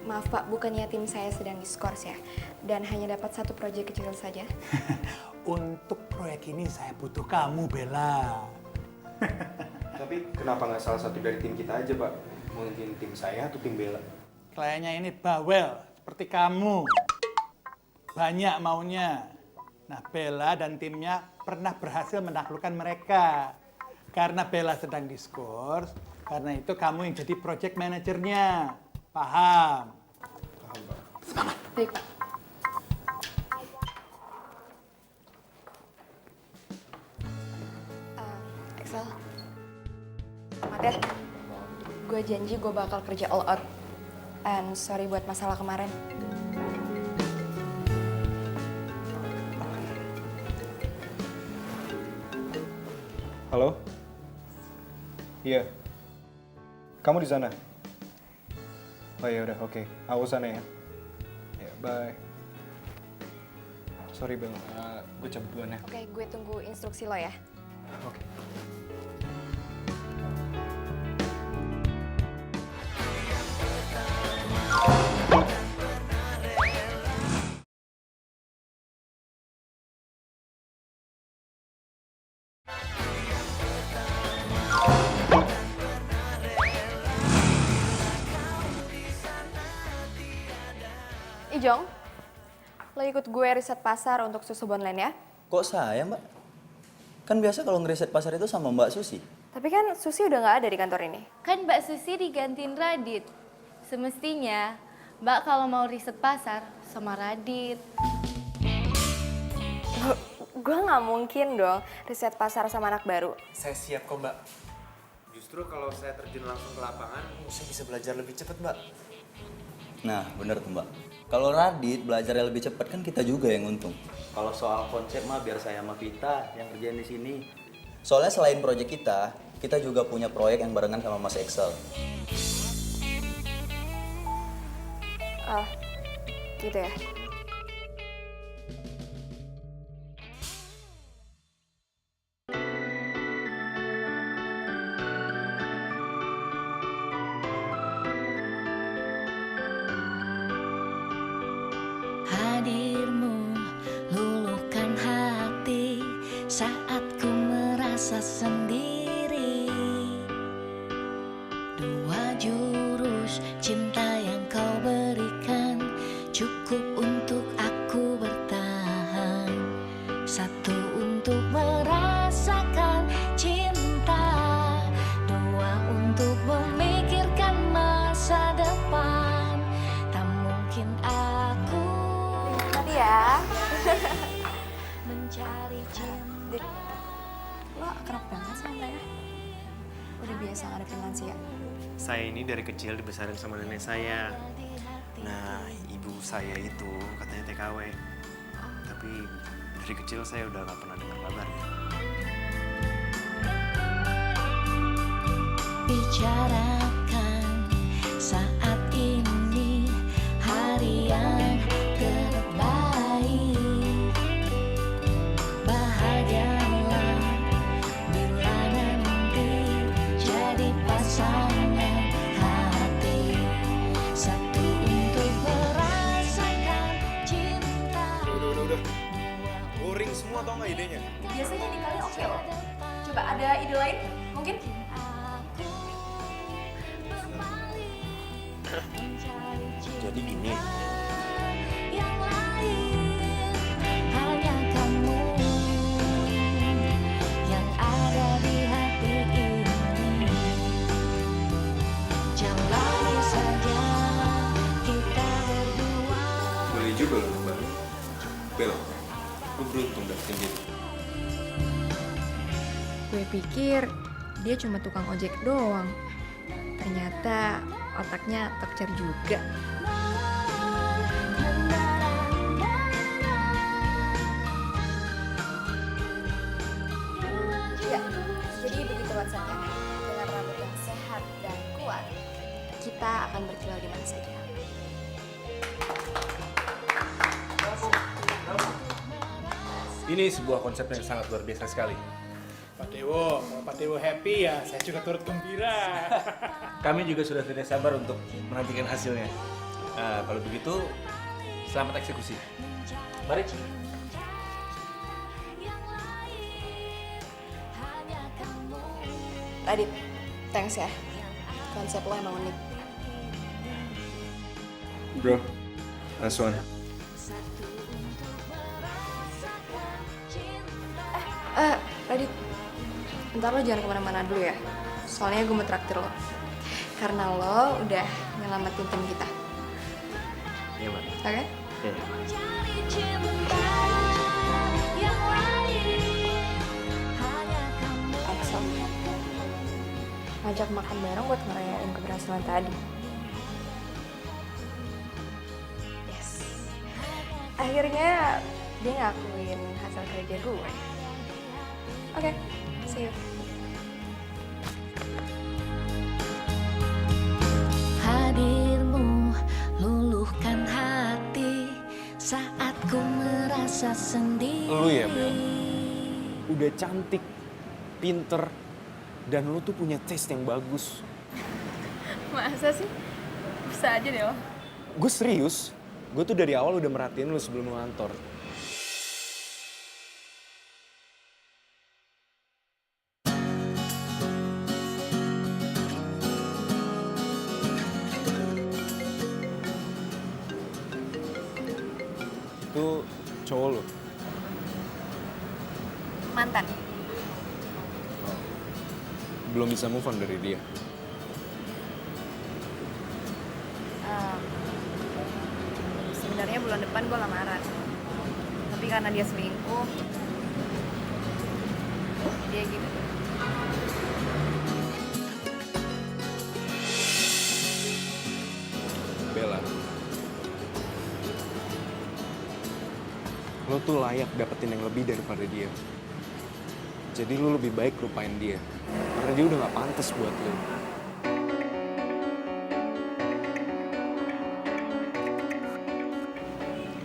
Maaf Pak, bukannya tim saya sedang diskors ya. Dan hanya dapat satu proyek kecil saja. Untuk proyek ini saya butuh kamu, Bella. Tapi kenapa nggak salah satu dari tim kita aja, Pak? Mungkin tim saya atau tim Bella? Kliennya ini bawel, seperti kamu. Banyak maunya. Nah, Bella dan timnya pernah berhasil menaklukkan mereka. Karena Bella sedang diskors, karena itu kamu yang jadi project manajernya. Paham? Paham, Pak. Semangat. Baik Pak. Excel. Selamat ya. Gue janji gue bakal kerja all out. And sorry buat masalah kemarin. Halo? Iya. Kamu di sana? Oh ya udah, oke. Aku sana ya. Ya, bye. Sorry Bel, gue cabut duluan ya. Oke, gue tunggu instruksi lo ya. Oke. Ijong, lo ikut gue riset pasar untuk susu Bonland ya. Kok saya, Mbak? Kan biasa kalau ngeriset pasar itu sama Mbak Susi. Tapi kan Susi udah nggak ada di kantor ini. Kan Mbak Susi digantiin Radit. Semestinya Mbak kalau mau riset pasar sama Radit. Gue nggak mungkin dong riset pasar sama anak baru. Saya siap kok, Mbak. Justru kalau saya terjun langsung ke lapangan, saya bisa belajar lebih cepat, Mbak. Nah, bener tuh Mbak. Kalau Radit belajarnya lebih cepat kan kita juga yang untung. Kalau soal konsep mah biar saya sama Vita yang kerjain di sini. Soalnya selain proyek kita juga punya proyek yang barengan sama Mas Excel. Oh, gitu ya. Hadirmu luluhkan hati saat ku merasa sendiri. Dua jurus cinta yang kau berikan cukup untuk aku bertahan. Satu untuk merasakan cinta, dua untuk memikirkan masa depan. Tak mungkin aku ya. mencari cinta. Lo akrab banget sama mereka. Udah biasa ngadepin lansia. Saya ini dari kecil dibesarin sama nenek saya. Nah, ibu saya itu katanya TKW. Tapi dari kecil saya udah gak pernah dengar kabarnya. Bicarakan saat ini hari yang terbaik. Bahagialah bila nanti jadi pasangan hati. nggak idenya? Biasanya ini kalian oke loh. Coba ada ide lain? Mungkin? Jadi gini. Yang lain hanya kamu yang ada di hati ini. Jalani saja kita berdua. Boleh juga loh Mbak. Bel, lu beruntung dapetin dia. Gue pikir dia cuma tukang ojek doang. Ternyata otaknya tokcer juga. Ya, jadi begitu WhatsApp-nya. Dengan rambut yang sehat dan kuat, kita akan berkilau di mana saja. Ini sebuah konsep yang sangat luar biasa sekali. Pak Dewo, kalau Pak Dewo happy ya saya juga turut gembira. Kami juga sudah tidak sabar untuk menantikan hasilnya. Nah, kalau begitu, selamat eksekusi. Mari. Radit, thanks ya. Konsep lo emang unik. Bro, last one. Radit, ntar lo jangan kemana-mana dulu ya. Soalnya gue mau traktir lo. Karena lo udah nyelamatin tim kita. Iya, Mbak. Oke? Iya. Axel, ngajak makan bareng buat ngerayain keberhasilan tadi. Yes. Akhirnya dia ngakuin hasil kerja gue. Oke, see you. Hadirmu luluhkan hati saat ku merasa sendiri. Lu ya, Bel. Udah cantik, pinter, dan lu tuh punya taste yang bagus. Masa sih? Bisa aja deh lo. Gue serius. Gue tuh dari awal udah merhatiin lu sebelum lu ngantor. Itu cowok lu. Mantan. Belum bisa move on dari dia. Sebenarnya bulan depan gue lamaran. Tapi karena dia selingkuh, dia gitu. Bella, lo tuh layak dapetin yang lebih daripada dia. Jadi lo lebih baik lupain dia. Karena dia udah gak pantas buat lo.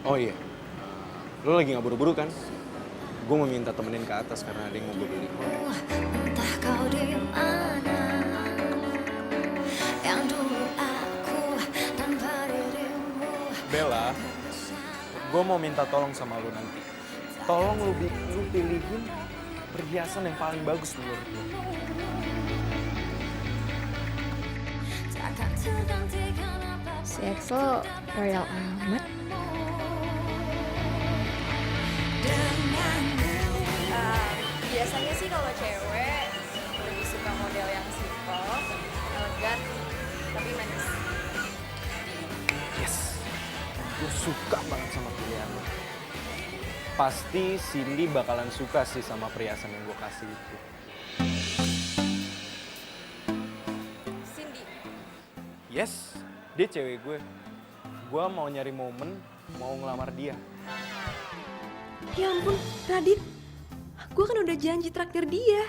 Oh iya, lo lagi gak buru-buru kan? Gue mau minta temenin ke atas karena ada yang mau gue beli. Entah kau di mana, yang dulu aku tanpa dirimu. Bella, gue mau minta tolong sama lo nanti. Tolong lu pilihin perhiasan yang paling bagus menurut lo. Si Axel royal amat. Biasanya sih kalau cewek lebih suka model yang simple, elegan, tapi manis. Yes, gue suka banget sama pilihan lo. Pasti Cindy bakalan suka sih sama perhiasan yang gue kasih itu. Cindy? Yes, dia cewek gue. Gue mau nyari momen, mau ngelamar dia. Ya ampun, Radit. Gue kan udah janji traktir dia.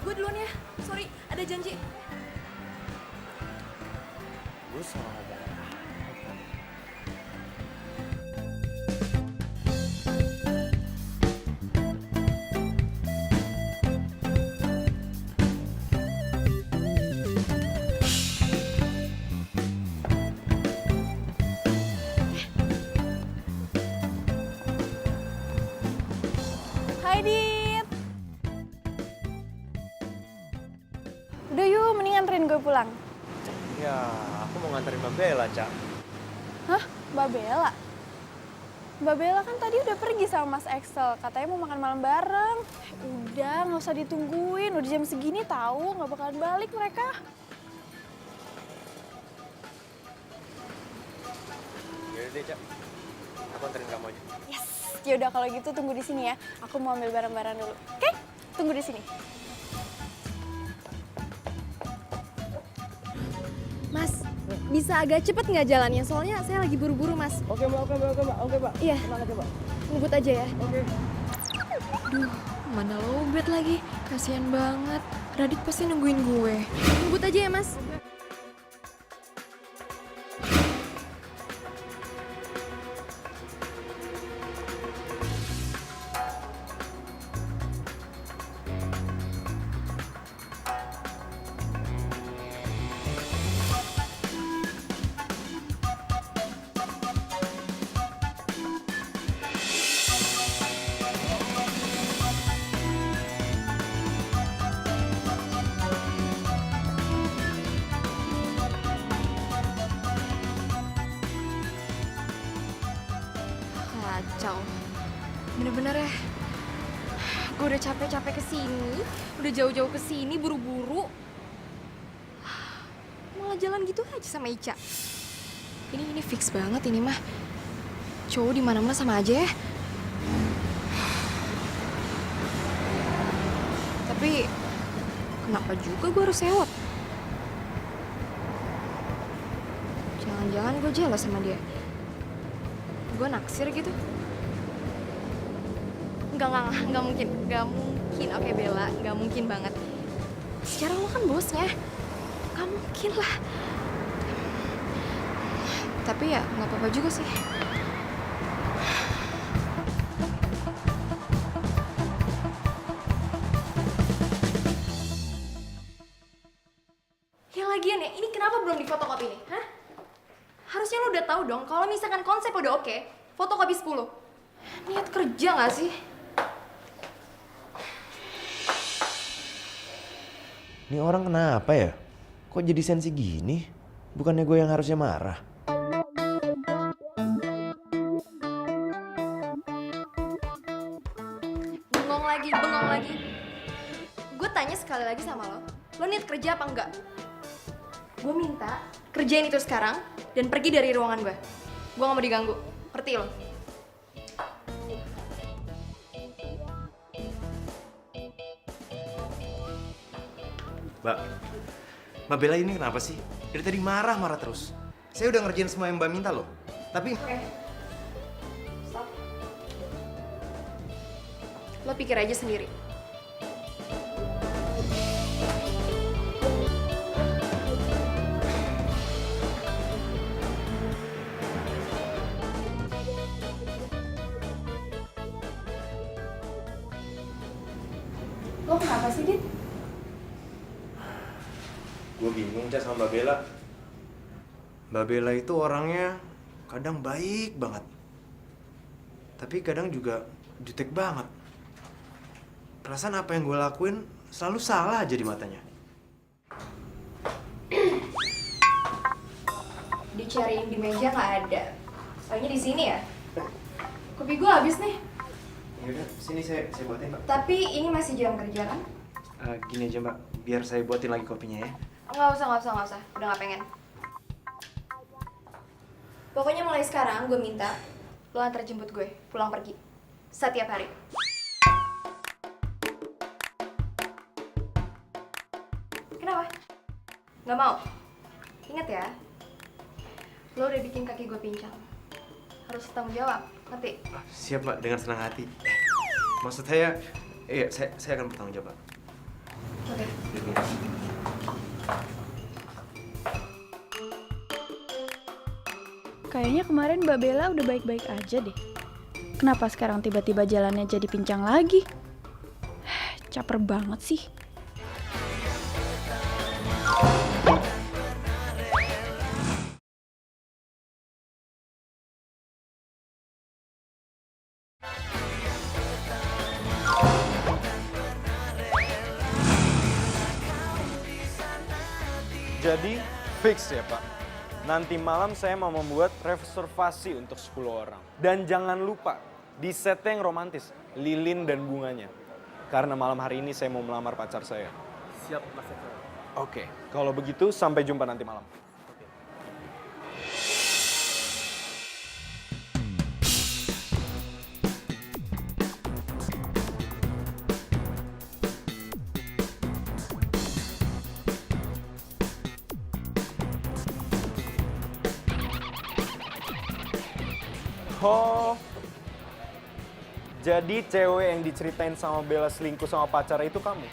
Gue duluan ya, sorry, ada janji. Gue salah ngomong. Udah yuk, mending anterin gue pulang. Ya, aku mau nganterin Mbak Bella, Cak. Hah? Mbak Bella? Mbak Bella kan tadi udah pergi sama Mas Excel, katanya mau makan malam bareng. Udah, nggak usah ditungguin, udah jam segini tahu, nggak bakalan balik mereka. Yaudah deh, Cak. Aku anterin kamu aja. Yes, yaudah kalau gitu tunggu di sini ya. Aku mau ambil barang-barang dulu. Oke? Tunggu di sini. Mas, bisa agak cepet nggak jalannya? Soalnya saya lagi buru-buru, Mas. Oke, Mbak. Oke, Mbak. Iya. Tenang aja, Mbak. Ngebut aja ya. Oke. Duh, mana lowbat lagi. Kasian banget. Radit pasti nungguin gue. Ngebut aja ya, Mas. Kacau. Bener-bener ya. Gue udah capek-capek kesini, udah jauh-jauh kesini buru-buru. Malah jalan gitu aja sama Ica. Ini fix banget ini mah. Cowok di mana-mana sama aja ya. Tapi kenapa juga gue harus sewot? Jangan-jangan gue jelas sama dia. Gue naksir gitu. Enggak mungkin. Oke Bella, enggak mungkin banget. Secara lo kan bosnya. Enggak mungkin lah. Tapi ya nggak apa-apa juga sih. Yang lagian ya, ini kenapa belum difotokopi nih? Hah? Harusnya lo udah tahu dong kalau misalkan konsep udah oke, fotokopi 10. Niat kerja nggak sih? Ini orang kenapa ya? Kok jadi sensi gini? Bukannya gue yang harusnya marah? Bengong lagi. Gue tanya sekali lagi sama lo niat kerja apa enggak? Gue minta kerjain itu sekarang dan pergi dari ruangan gue. Gue gak mau diganggu, ngerti lo? Mbak Bella ini kenapa sih? Dari tadi marah-marah terus. Saya udah ngerjain semua yang Mbak minta loh. Tapi... Oke. Stop. Lo pikir aja sendiri. Lo kenapa sih, Dit? Gue bingung Ca sama Mbak Bella. Mbak Bella itu orangnya kadang baik banget. Tapi kadang juga jutek banget. Perasaan apa yang gue lakuin selalu salah aja di matanya. Dicariin di meja nggak ada. Soalnya di sini ya. Kopi gue habis nih. Yaudah, sini saya buatin Mbak. Tapi ini masih jam kerja kan? Gini aja Mbak, biar saya buatin lagi kopinya ya. Nggak usah. Udah nggak pengen. Pokoknya mulai sekarang gue minta lo antar jemput gue pulang pergi. Setiap hari. Kenapa? Nggak mau? Ingat ya, lo udah bikin kaki gue pincang. Harus tanggung jawab, ngerti? Siap Mbak, dengan senang hati. Maksud saya, iya saya akan bertanggung jawab Mbak. Oke. Kayaknya kemarin Mbak Bella udah baik-baik aja deh. Kenapa sekarang tiba-tiba jalannya jadi pincang lagi? Caper banget sih. Jadi fix ya Pak. Nanti malam saya mau membuat reservasi untuk 10 orang. Dan jangan lupa di setnya yang romantis, lilin dan bunganya. Karena malam hari ini saya mau melamar pacar saya. Siap, Mas Excel. Oke, kalau begitu sampai jumpa nanti malam. Oh, jadi cewek yang diceritain sama Bella selingkuh sama pacarnya itu kamu?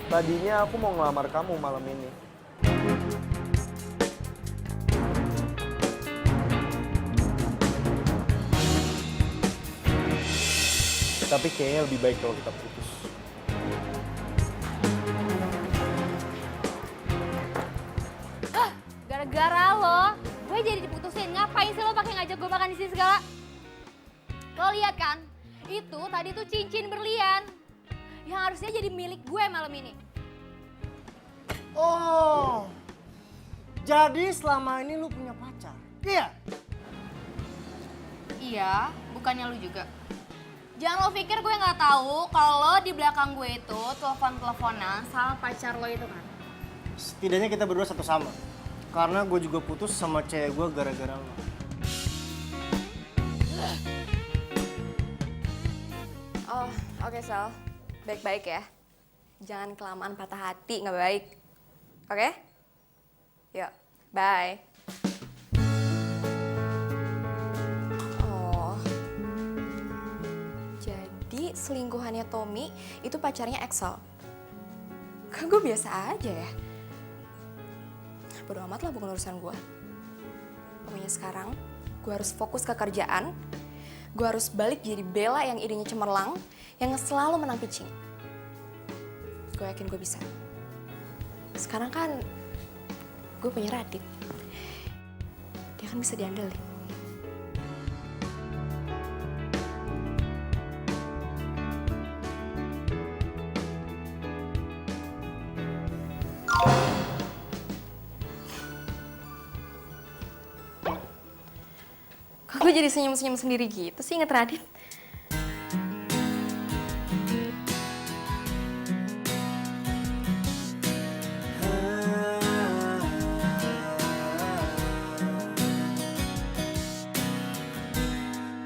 Tadinya aku mau ngelamar kamu malam ini. Tapi kayaknya lebih baik kalau kita putus. Gara-gara lo, gue jadi diputusin. Ngapain sih lo pakai ngajak gue makan di sini segala? Lo lihat kan? Itu tadi tuh cincin berlian yang harusnya jadi milik gue malam ini. Oh, jadi selama ini lu punya pacar? Iya. Iya, bukannya lu juga. Jangan lo pikir gue nggak tahu kalau di belakang gue itu telepon-teleponan sama pacar lo itu kan. Setidaknya kita berdua satu sama. Karena gue juga putus sama cewek gue gara-gara lo. Oh, oke Sal. Baik-baik ya. Jangan kelamaan patah hati, nggak baik. Oke? Yuk, bye. Oh, jadi selingkuhannya Tommy itu pacarnya Excel. Kan gue biasa aja ya. Bodo amat lah, bukan urusan gue. Pokoknya sekarang gue harus fokus ke kerjaan. Gue harus balik jadi Bella yang idenya cemerlang, yang selalu menang pitching. Gue yakin gue bisa. Sekarang kan gue punya Radit. Dia kan bisa diandelin. Kok gue jadi senyum-senyum sendiri gitu sih inget Radit?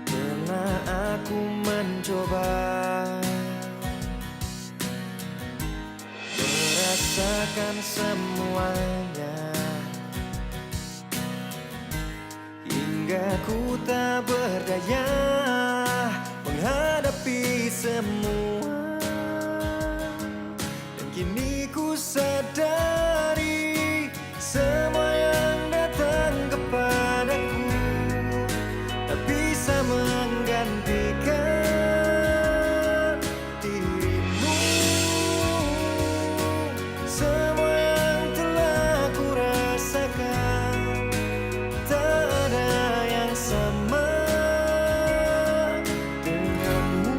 Pernah aku mencoba merasakan semuanya, hingga ku tak berdaya menghadapi semua. Dan kini ku sadari semua yang datang kepadaku tak bisa menggantikan dirimu. Semua yang telah ku rasakan tak ada yang sama denganmu.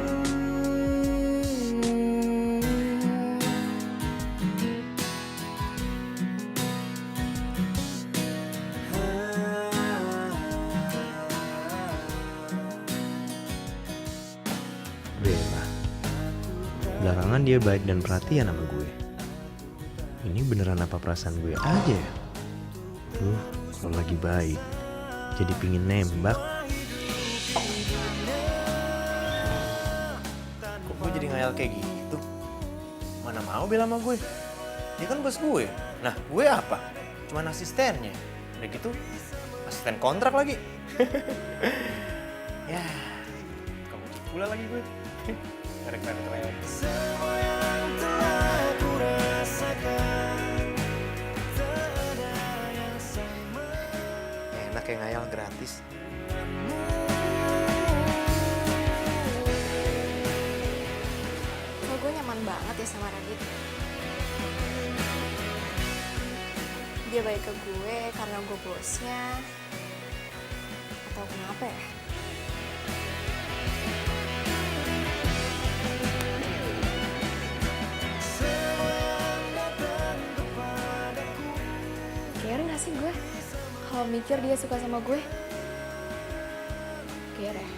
Bella, belakangan dia baik dan perhatian sama gue. Ini beneran apa perasaan gue aja ya? Kalau lagi baik, jadi pingin nembak. Kok gue jadi ngayal kayak gitu? Mana mau Bella sama gue? Dia kan bos gue. Nah, gue apa? Cuman asistennya. Udah gitu, asisten kontrak lagi. Ya, kamu pula lagi gue. Keren-keren. Semua yang telah ku rasakan tak ada yang sama. Enak ya ngayal gratis. Kok gue nyaman banget ya sama Radit. dia baik ke gue karena gue bosnya, atau kenapa ya? Care gak sih gue kalau mikir dia suka sama gue? Care ya?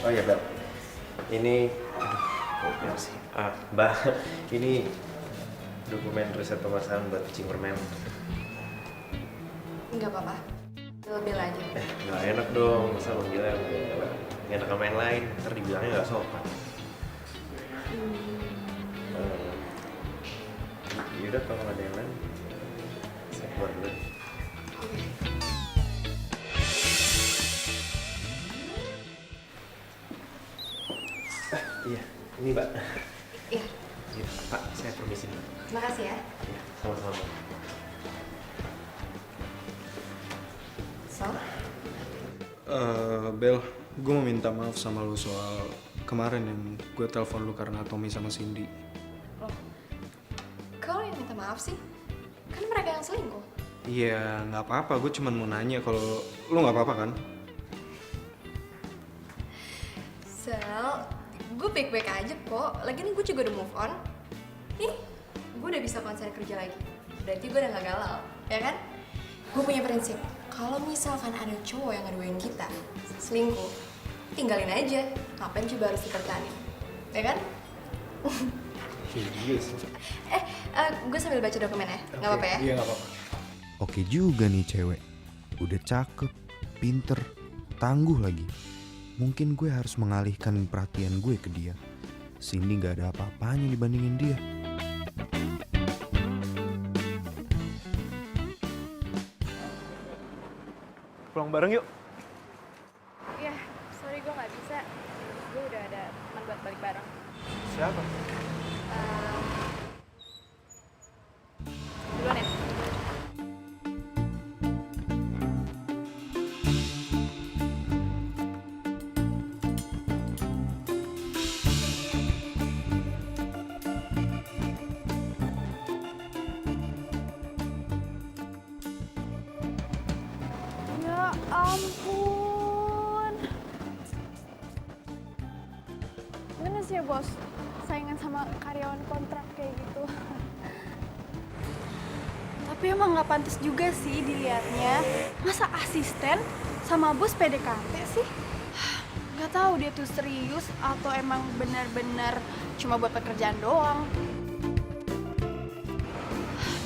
Oh iya, Bel. Ini, aduh, kok sih? Mbak, ini dokumen riset pemasaran buat kucing permen. Enggak apa-apa, bel aja. Nggak enak dong, masa manggilnya Bel? Nggak enak sama yang lain, ntar dibilangnya nggak sopan. Yaudah, kalau nggak ada yang lain, saya keluar dulu. Iya, ini Mbak. Iya. Iya, Pak, saya permisi dulu. Terima kasih ya. Iya, sama-sama. So? Bel, gue mau minta maaf sama lu soal kemarin yang gue telepon lu karena Tommy sama Cindy. Loh, kau yang minta maaf sih? Kan mereka yang selingkuh. Iya, nggak apa-apa. Gue cuma mau nanya kalau lu nggak apa-apa kan? Sel, gue baik-baik aja kok. Lagian gue juga udah move on. Nih, gue udah bisa konsen kerja lagi. Berarti gue udah gak galau, ya kan? Gue punya prinsip, kalau misalkan ada cowok yang ngaduin kita selingkuh, tinggalin aja. Ngapain coba harus dipertahanin, ya kan? Iya sih. Gue sambil baca dokumen ya, nggak apa-apa ya? Iya, nggak apa-apa. Oke juga nih cewek. Udah cakep, pinter, tangguh lagi. Mungkin gue harus mengalihkan perhatian gue ke dia. Cindy gak ada apa-apanya dibandingin dia. Pulang bareng yuk. Iya, sorry gue nggak bisa. Gue udah ada teman buat balik bareng. Siapa? Duluan ya. Ya ampun. Gimana sih ya bos, saingan sama karyawan kontrak kayak gitu. Tapi emang nggak pantas juga sih dilihatnya. Masa asisten sama bos PDKT sih? Nggak tahu dia tuh serius atau emang benar-benar cuma buat pekerjaan doang.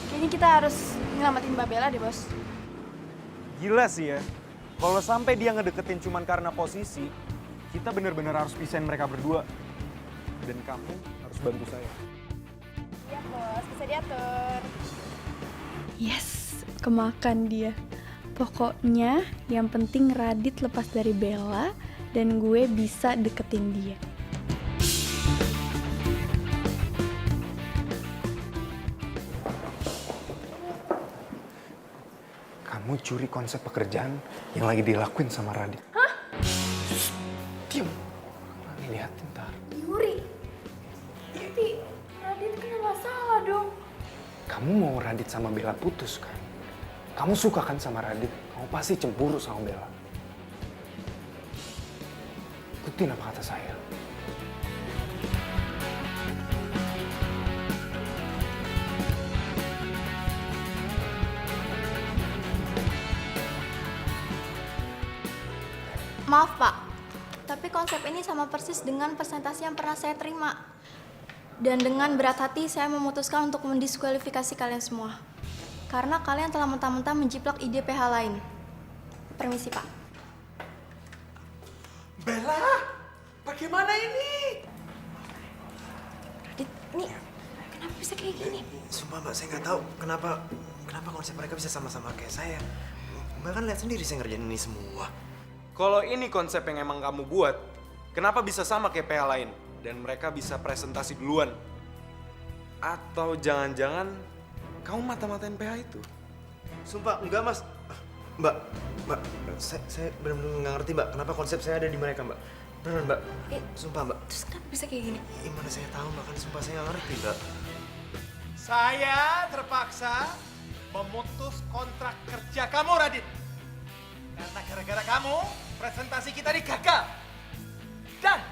Kayaknya kita harus nyelamatin Mbak Bella deh bos. Gila sih ya. Kalau sampai dia ngedeketin cuman karena posisi, kita bener-bener harus pisahin mereka berdua. Dan kamu harus bantu saya. Iya bos, bisa diatur. Yes, kemakan dia. Pokoknya yang penting Radit lepas dari Bella dan gue bisa deketin dia. Kamu curi konsep pekerjaan yang lagi dilakuin sama Radit. Hah? Diam. Nanti liatin ntar. Yuri? Tapi Radit kena masalah dong. Kamu mau Radit sama Bella putus kan? Kamu suka kan sama Radit? Kamu pasti cemburu sama Bella. Ikutin apa kata saya. Maaf Pak, tapi konsep ini sama persis dengan presentasi yang pernah saya terima. Dan dengan berat hati saya memutuskan untuk mendiskualifikasi kalian semua. Karena kalian telah mentah-mentah menjiplak ide PH lain. Permisi Pak. Bella, bagaimana ini? Radit, ini kenapa bisa kayak gini? Sumpah Mbak, saya nggak tahu kenapa konsep mereka bisa sama-sama kayak saya. Mbak kan lihat sendiri saya ngerjain ini semua. Kalau ini konsep yang emang kamu buat, kenapa bisa sama kayak PH lain? Dan mereka bisa presentasi duluan? Atau jangan-jangan kamu mata-matain PH itu? Sumpah, enggak Mas. Mbak, saya benar-benar nggak ngerti Mbak, kenapa konsep saya ada di mereka Mbak. Bener Mbak, sumpah Mbak. Terus kenapa bisa kayak gini? Gimana saya tahu Mbak, kan sumpah saya nggak ngerti Mbak. Saya terpaksa memutus kontrak kerja kamu, Radit. Karena gara-gara kamu, presentasi kita digagal. Dan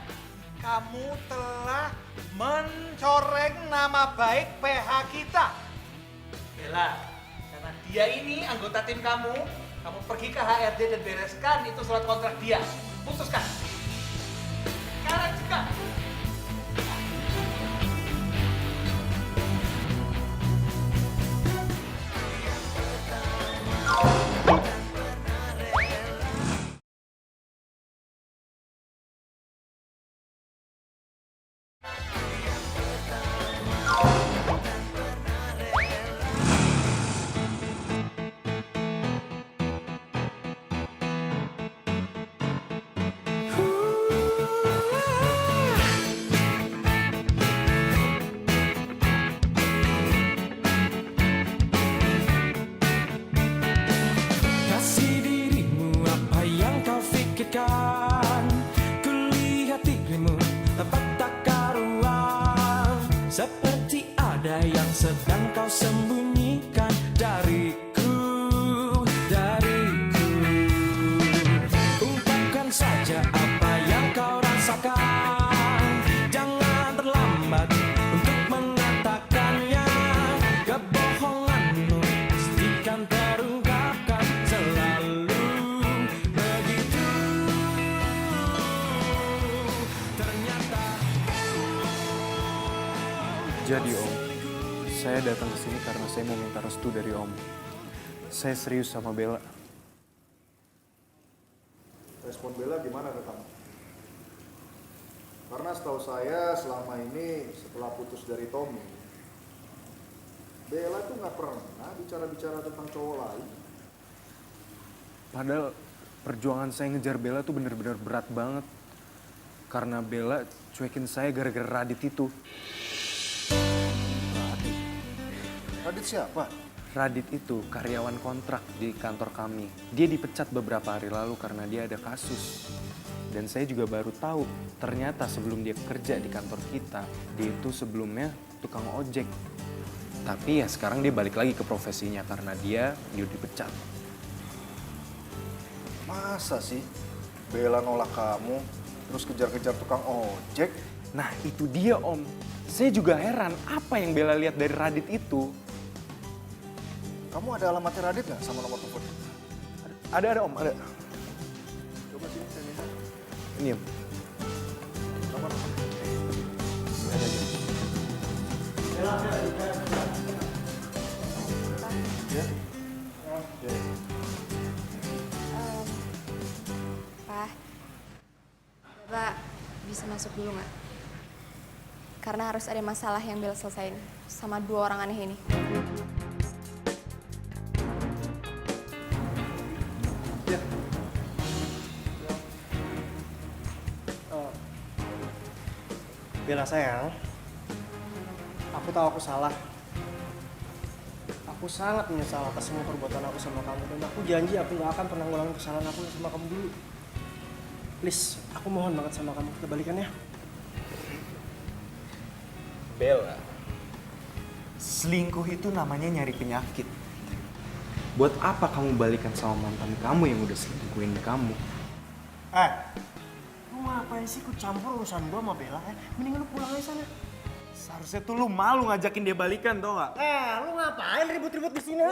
kamu telah mencoreng nama baik PH kita. Bella, karena dia ini anggota tim kamu pergi ke HRD dan bereskan itu surat kontrak dia. Putuskan. Sekarang juga. Kasih dirimu apa yang kau pikirkan. Kulihat dirimu tepat tak karuan. Seperti ada yang sedang kau sembunyikan dariku, dariku. Ungkapkan saja apa yang kau rasakan. Jangan terlambat untuk mengatakannya. Kebohonganmu pastikan terungkapkan selalu begitu. Ternyata Jadi Om, saya datang ke sini karena saya mau minta restu dari Om. Saya serius sama Bella. Respon Bella gimana ke kamu? Karena setahu saya selama ini setelah putus dari Tommy, Bella tuh nggak pernah bicara-bicara tentang cowok lain. Padahal perjuangan saya ngejar Bella tuh bener-bener berat banget. Karena Bella cuekin saya gara-gara Radit itu. Radit siapa? Radit itu karyawan kontrak di kantor kami. Dia dipecat beberapa hari lalu karena dia ada kasus. Dan saya juga baru tahu, ternyata sebelum dia kerja di kantor kita, dia itu sebelumnya tukang ojek. Tapi ya sekarang dia balik lagi ke profesinya karena dia dipecat. Masa sih Bella nolak kamu, terus kejar-kejar tukang ojek? Nah itu dia Om. Saya juga heran apa yang Bella lihat dari Radit itu. Kamu ada alamatnya Radit nggak sama nomor telepon? Ada Om, ada. Coba sini saya minta. Ini Om. Nomor. Ya. Pak, Bapak bisa masuk dulu nggak? Karena harus ada masalah yang Bella selesain sama dua orang aneh ini. Bella sayang, aku tahu aku salah. Aku sangat menyesal atas semua perbuatan aku sama kamu. Dan aku janji aku gak akan pernah ngulangin kesalahan aku sama kamu dulu. Please, aku mohon banget sama kamu, kita balikan ya. Bella, selingkuh itu namanya nyari penyakit. Buat apa kamu balikan sama mantan kamu yang udah selingkuhin kamu? Lu ngapain sih ikut campur urusan gua sama Bella? Mending lu pulang aja sana. Seharusnya tuh lu malu ngajakin dia balikan, tau gak? Lu ngapain ribut-ribut di sini?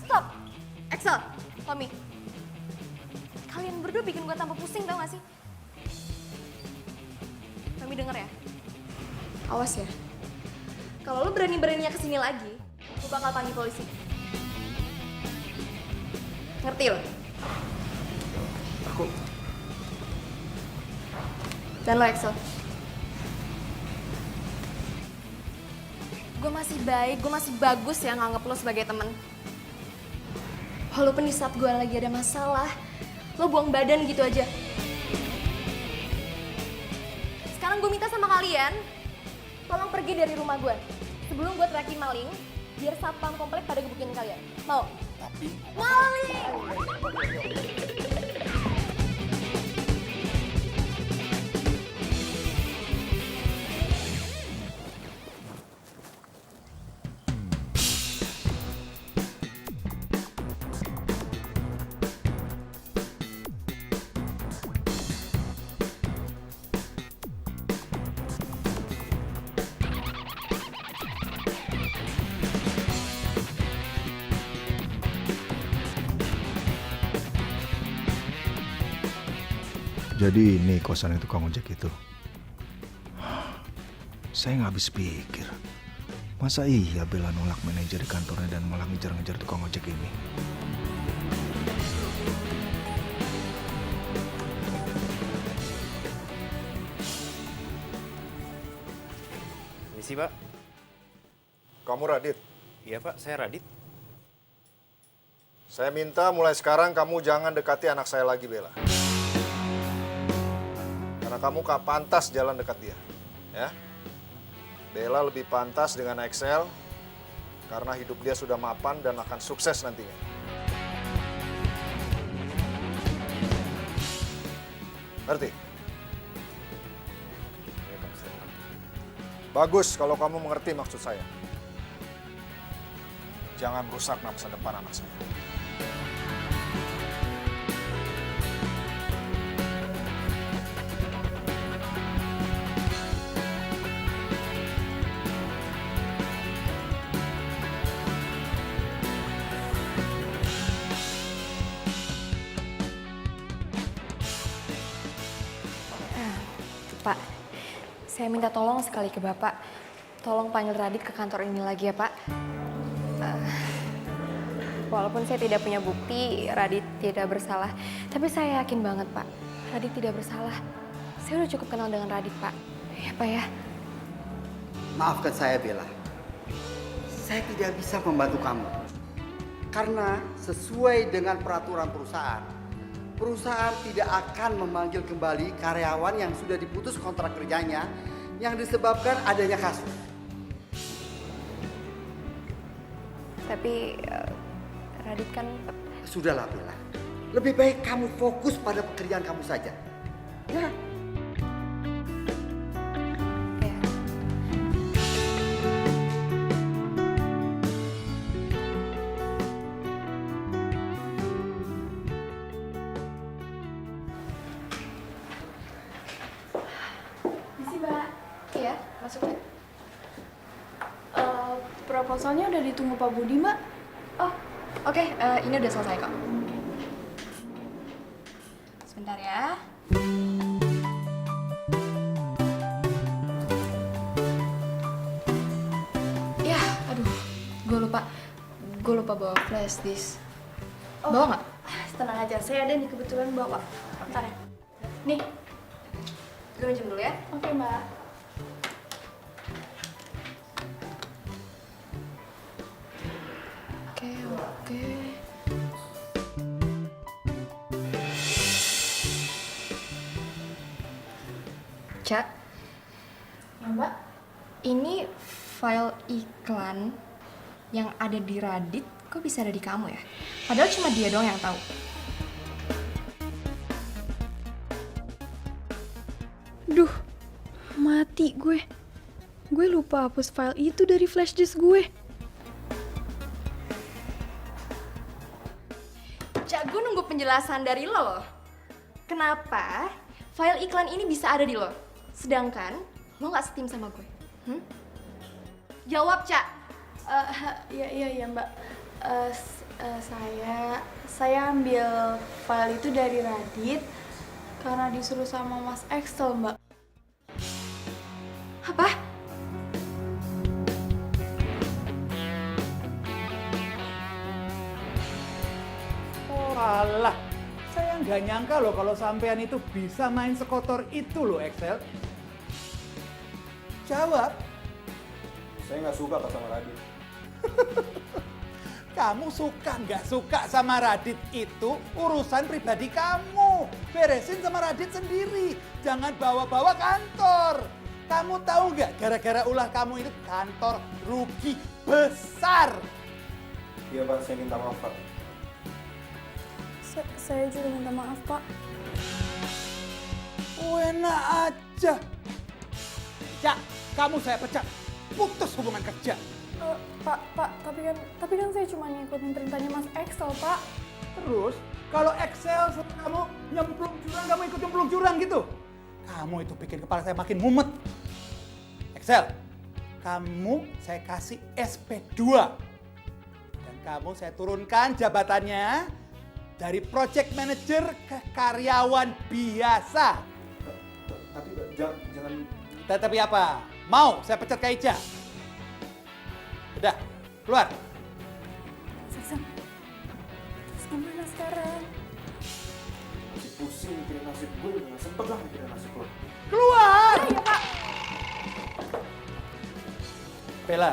Stop. Axel, Tommy. Kalian berdua bikin gue tambah pusing tau gak sih? Tommy denger ya. Awas ya. Kalau lu berani-beraninya kesini lagi, gue bakal panggil polisi. Ngerti lo? Aku... Dan lo Axel. Gue masih baik, gue masih bagus ya nganggep lo sebagai temen. Walaupun di saat gue lagi ada masalah, lo buang badan gitu aja. Sekarang gue minta sama kalian, tolong pergi dari rumah gue. Sebelum gue teriakin maling, biar satpam komplek pada gebukin kalian. Mau? Tapi... Maling! Jadi ini kosan itu tukang ojek itu. Saya nggak habis pikir. Masa iya Bella nolak manajer di kantornya dan malah ngejar-ngejar tukang ojek ini? Misi, Pak. Kamu Radit? Iya, Pak. Saya Radit. Saya minta mulai sekarang kamu jangan dekati anak saya lagi, Bella. Karena kamu gak pantas jalan dekat dia. Ya? Bella lebih pantas dengan Excel karena hidup dia sudah mapan dan akan sukses nantinya. Ngerti? Bagus kalau kamu mengerti maksud saya. Jangan rusak masa depan anak saya. Pak, saya minta tolong sekali ke Bapak. Tolong panggil Radit ke kantor ini lagi ya, Pak. Walaupun saya tidak punya bukti Radit tidak bersalah, tapi saya yakin banget, Pak, Radit tidak bersalah. Saya udah cukup kenal dengan Radit, Pak. Ya, Pak ya. Maafkan saya, Bella. Saya tidak bisa membantu kamu. Karena sesuai dengan peraturan perusahaan, perusahaan tidak akan memanggil kembali karyawan yang sudah diputus kontrak kerjanya yang disebabkan adanya kasus. Tapi Radit kan... Sudahlah, Bella. Lebih baik kamu fokus pada pekerjaan kamu saja. Ya. Proposalnya udah ditunggu Pak Budi, Mbak. Oh, oke. Ini udah selesai kok. Sebentar ya. Ya, aduh. Gue lupa bawa flash disk. Bawa nggak? Tenang aja, saya ada nih kebetulan bawa. Bentar ya. Nih. Gue minjem dulu ya. Oke, Mbak. Oke. Cak. Ya, Mbak. Ini file iklan yang ada di Radit, kok bisa ada di kamu ya? Padahal cuma dia doang yang tahu. Duh, mati gue. Gue lupa hapus file itu dari flash disk gue. Cak, gue nunggu penjelasan dari lo loh. Kenapa file iklan ini bisa ada di lo? Sedangkan lo gak setim sama gue. Jawab, Cak. Iya, Mbak. Saya ambil file itu dari Radit karena disuruh sama Mas Excel, Mbak. Apa? Alah, saya nggak nyangka loh kalau sampean itu bisa main sekotor itu loh, Excel. Jawab. Saya nggak suka sama Radit. Kamu suka nggak suka sama Radit itu urusan pribadi kamu. Beresin sama Radit sendiri. Jangan bawa-bawa kantor. Kamu tahu nggak gara-gara ulah kamu itu kantor rugi besar. Iya Pak, saya minta maaf Pak. Saya juga minta maaf, Pak. Enak aja. Cak, kamu saya pecat. Putus hubungan kerja. Pak, tapi kan saya cuma ngikutin perintahnya Mas Excel, Pak. Terus, kalau Excel kamu nyemplung jurang, kamu ikut nyemplung jurang gitu? Kamu itu bikin kepala saya makin mumet. Excel, kamu saya kasih SP2. Dan kamu saya turunkan jabatannya Dari project manager ke karyawan biasa. Tapi jangan... Tetapi apa? Mau saya pecat Kak Ica? Udah, keluar. Terus gimana sekarang? Masih pusing mikirin nasib gue, udah gak sempet lah mikirin nasib lo. Keluar! Ya, Pak. Bella,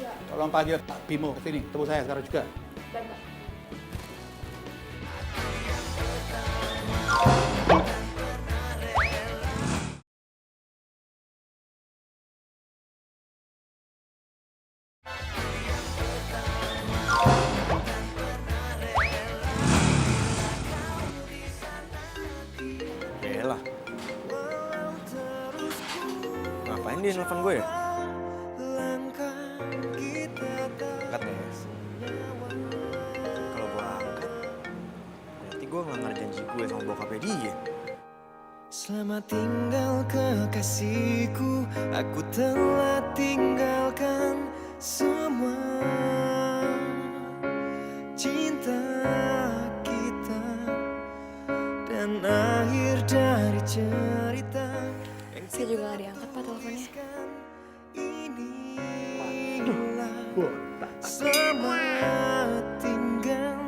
Ya. tolong panggil Pak Bimo ke sini. Tunggu saya sekarang juga. Dan, Pak. Bella. Ngapain dia nelfon gue ya? Angkat ya. Kalau gue angkat, berarti gue ngelanggar janji gue sama bokapnya dia. Selamat tinggal kekasihku, aku telah tinggalkan semua cinta kita dan akhir dari cerita. Saya juga gak diangkat Pak teleponnya. Selamat tinggal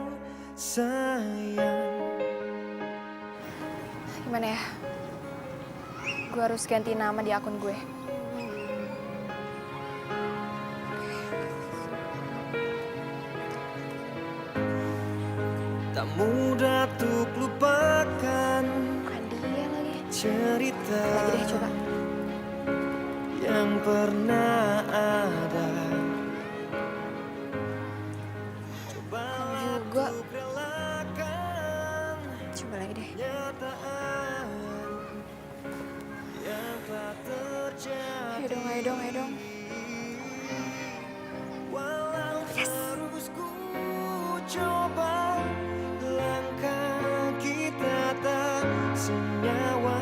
sayang. Gimana ya? Gue harus ganti nama di akun gue. Tak mudah untuk lupakan dia lagi. cerita Lagi deh, coba. yang pernah ada. Juga. Coba lagi deh. Ayo dong, ayo dong, ayo dong. Yes. Coba langkah kita tak senyawa.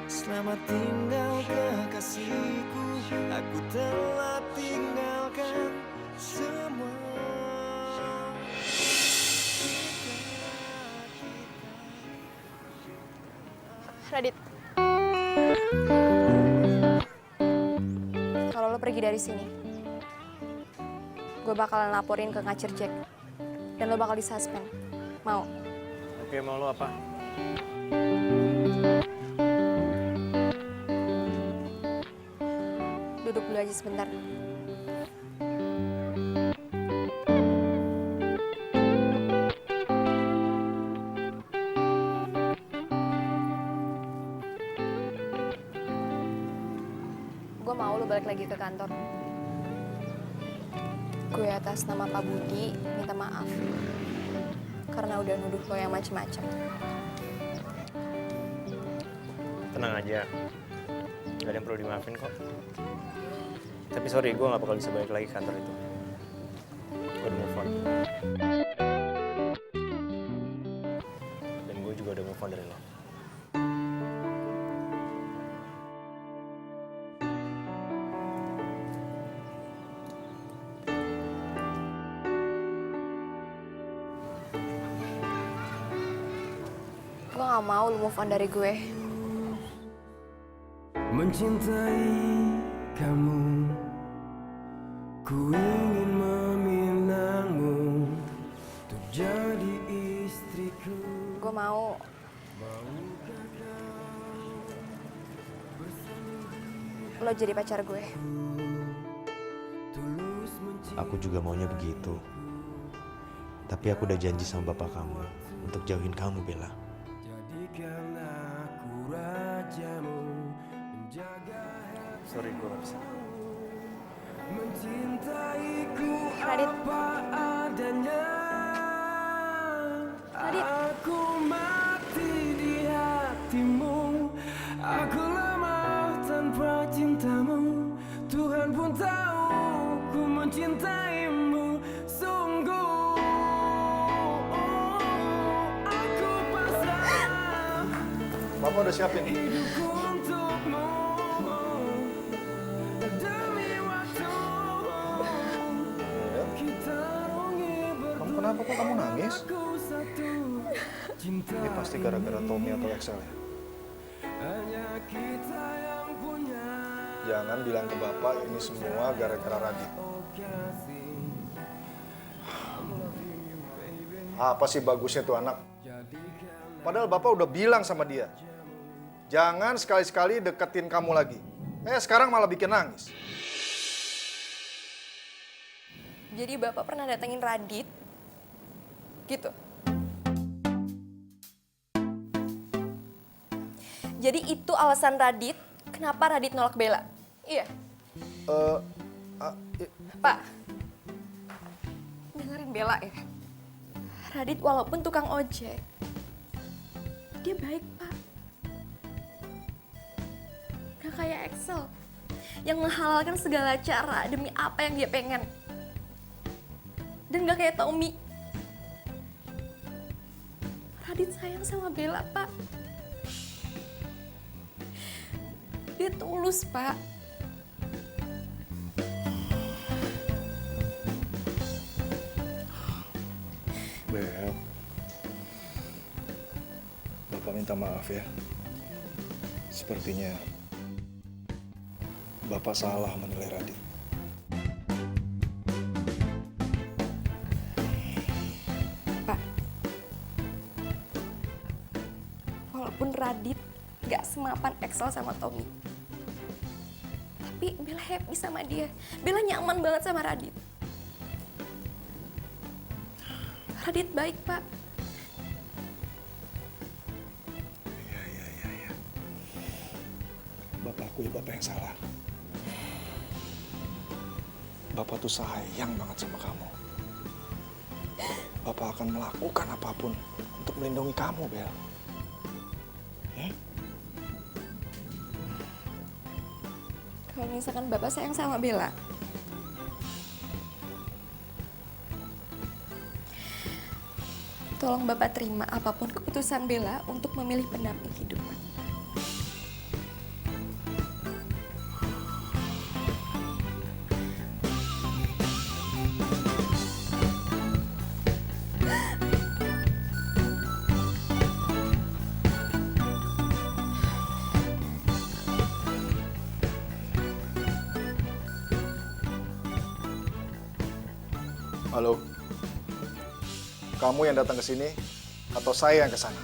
Selamat tinggal kekasihku, aku telah tinggalkan semua. Radit. Kalau lo pergi dari sini, gue bakalan laporin ke ngacir Jack. Dan lo bakal disuspend. Mau? Oke, mau lo apa? Duduk dulu aja sebentar. Gue mau lo balik lagi ke kantor. Gue atas nama Pak Budi minta maaf karena udah nuduh lo yang macem-macem. Tenang aja, gak ada yang perlu dimaafin kok. Tapi sorry, gue gak bakal bisa balik lagi ke kantor itu. Gue udah move on. Dan gue juga udah move on dari lo. Gue gak mau lo move on dari gue. Mencintai kamu, ku ingin meminangmu untuk jadi istriku. Gue mau lo jadi pacar gue. Aku juga maunya begitu. Tapi aku udah janji sama bapak kamu untuk jauhin kamu, Bella. Jadikan aku rajamu, menjaga Sorry, gue gak bisa. mencintaiku Radit. apa adanya. Radit. Aku mati di hatimu, aku lemah tanpa cintamu. Tuhan pun tahu ku mencintaimu sungguh. Aku pasrah Bapak udah siapin. untukmu demi waktu. Kita rungi berdua. Kamu kenapa nangis? Ini pasti gara-gara Tommy atau Excel ya? Jangan bilang ke Bapak ini semua gara-gara Radit. Apa sih bagusnya tuh anak? Padahal Bapak udah bilang sama dia, jangan sekali-sekali deketin kamu lagi. Sekarang malah bikin nangis. Jadi Bapak pernah datengin Radit? Gitu. Jadi itu alasan Radit kenapa Radit nolak Bella? Iya. Pak, dengerin Bella ya. Radit walaupun tukang ojek, dia baik, Pak. Gak kayak Excel yang menghalalkan segala cara demi apa yang dia pengen. Dan gak kayak Tommy. Radit sayang sama Bella, Pak. Dia tulus, Pak. Bel, Bapak minta maaf ya. Sepertinya Bapak salah menilai Radit. Pak, walaupun Radit gak semapan Excel sama Tommy, tapi Bella happy sama dia. Bella nyaman banget sama Radit. Radit baik, Pak. Iya. Bapak akui Bapak yang salah. Bapak tuh sayang banget sama kamu. Bapak akan melakukan apapun untuk melindungi kamu, Bel. Ya? Kalau misalkan Bapak sayang sama Bella, tolong Bapak terima apapun keputusan Bella untuk memilih pendamping hidup. Halo. Kamu yang datang ke sini atau saya yang ke sana?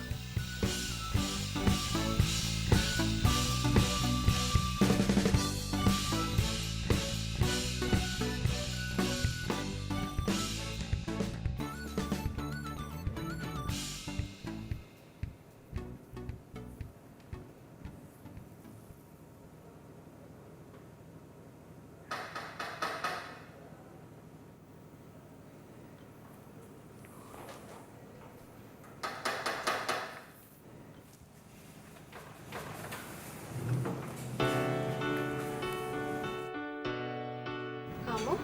Kamu?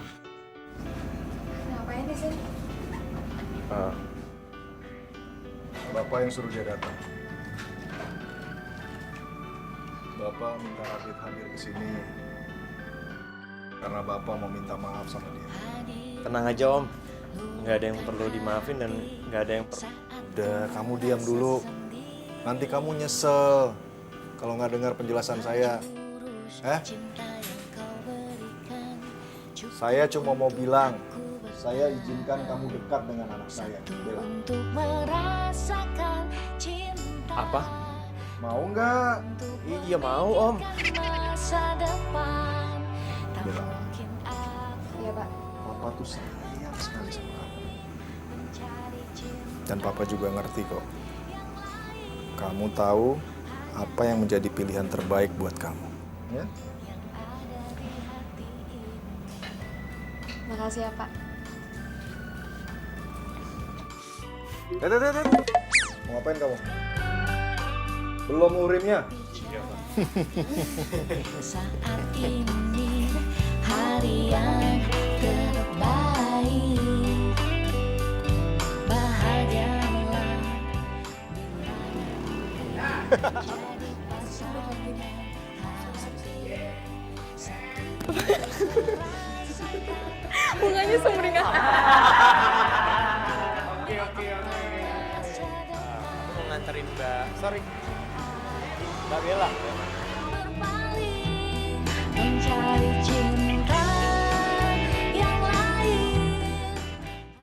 Ngapain di sini? Bapak yang suruh dia datang. Bapak minta Radit hadir ke sini karena Bapak mau minta maaf sama dia. Tenang aja Om, nggak ada yang perlu dimaafin dan nggak ada yang perlu. Udah, kamu diam dulu. Nanti kamu nyesel kalau nggak dengar penjelasan saya. Saya cuma mau bilang, saya izinkan kamu dekat dengan anak saya, Bella. Apa? Mau nggak? Iya mau Om. Bella, Iya, Pak. Papa tuh sayang sekali sama kamu. Dan Papa juga ngerti kok. Kamu tahu apa yang menjadi pilihan terbaik buat kamu. Ya? Makasih ya, Pak. Mau ngapain kamu? Belum urimnya? Iya, Pak. Saat ini hari yang terbaik, bahagialah Mukanya sumringah. Oke, Aku mau nganterin Mbak. Sorry. Mbak Bella. mencari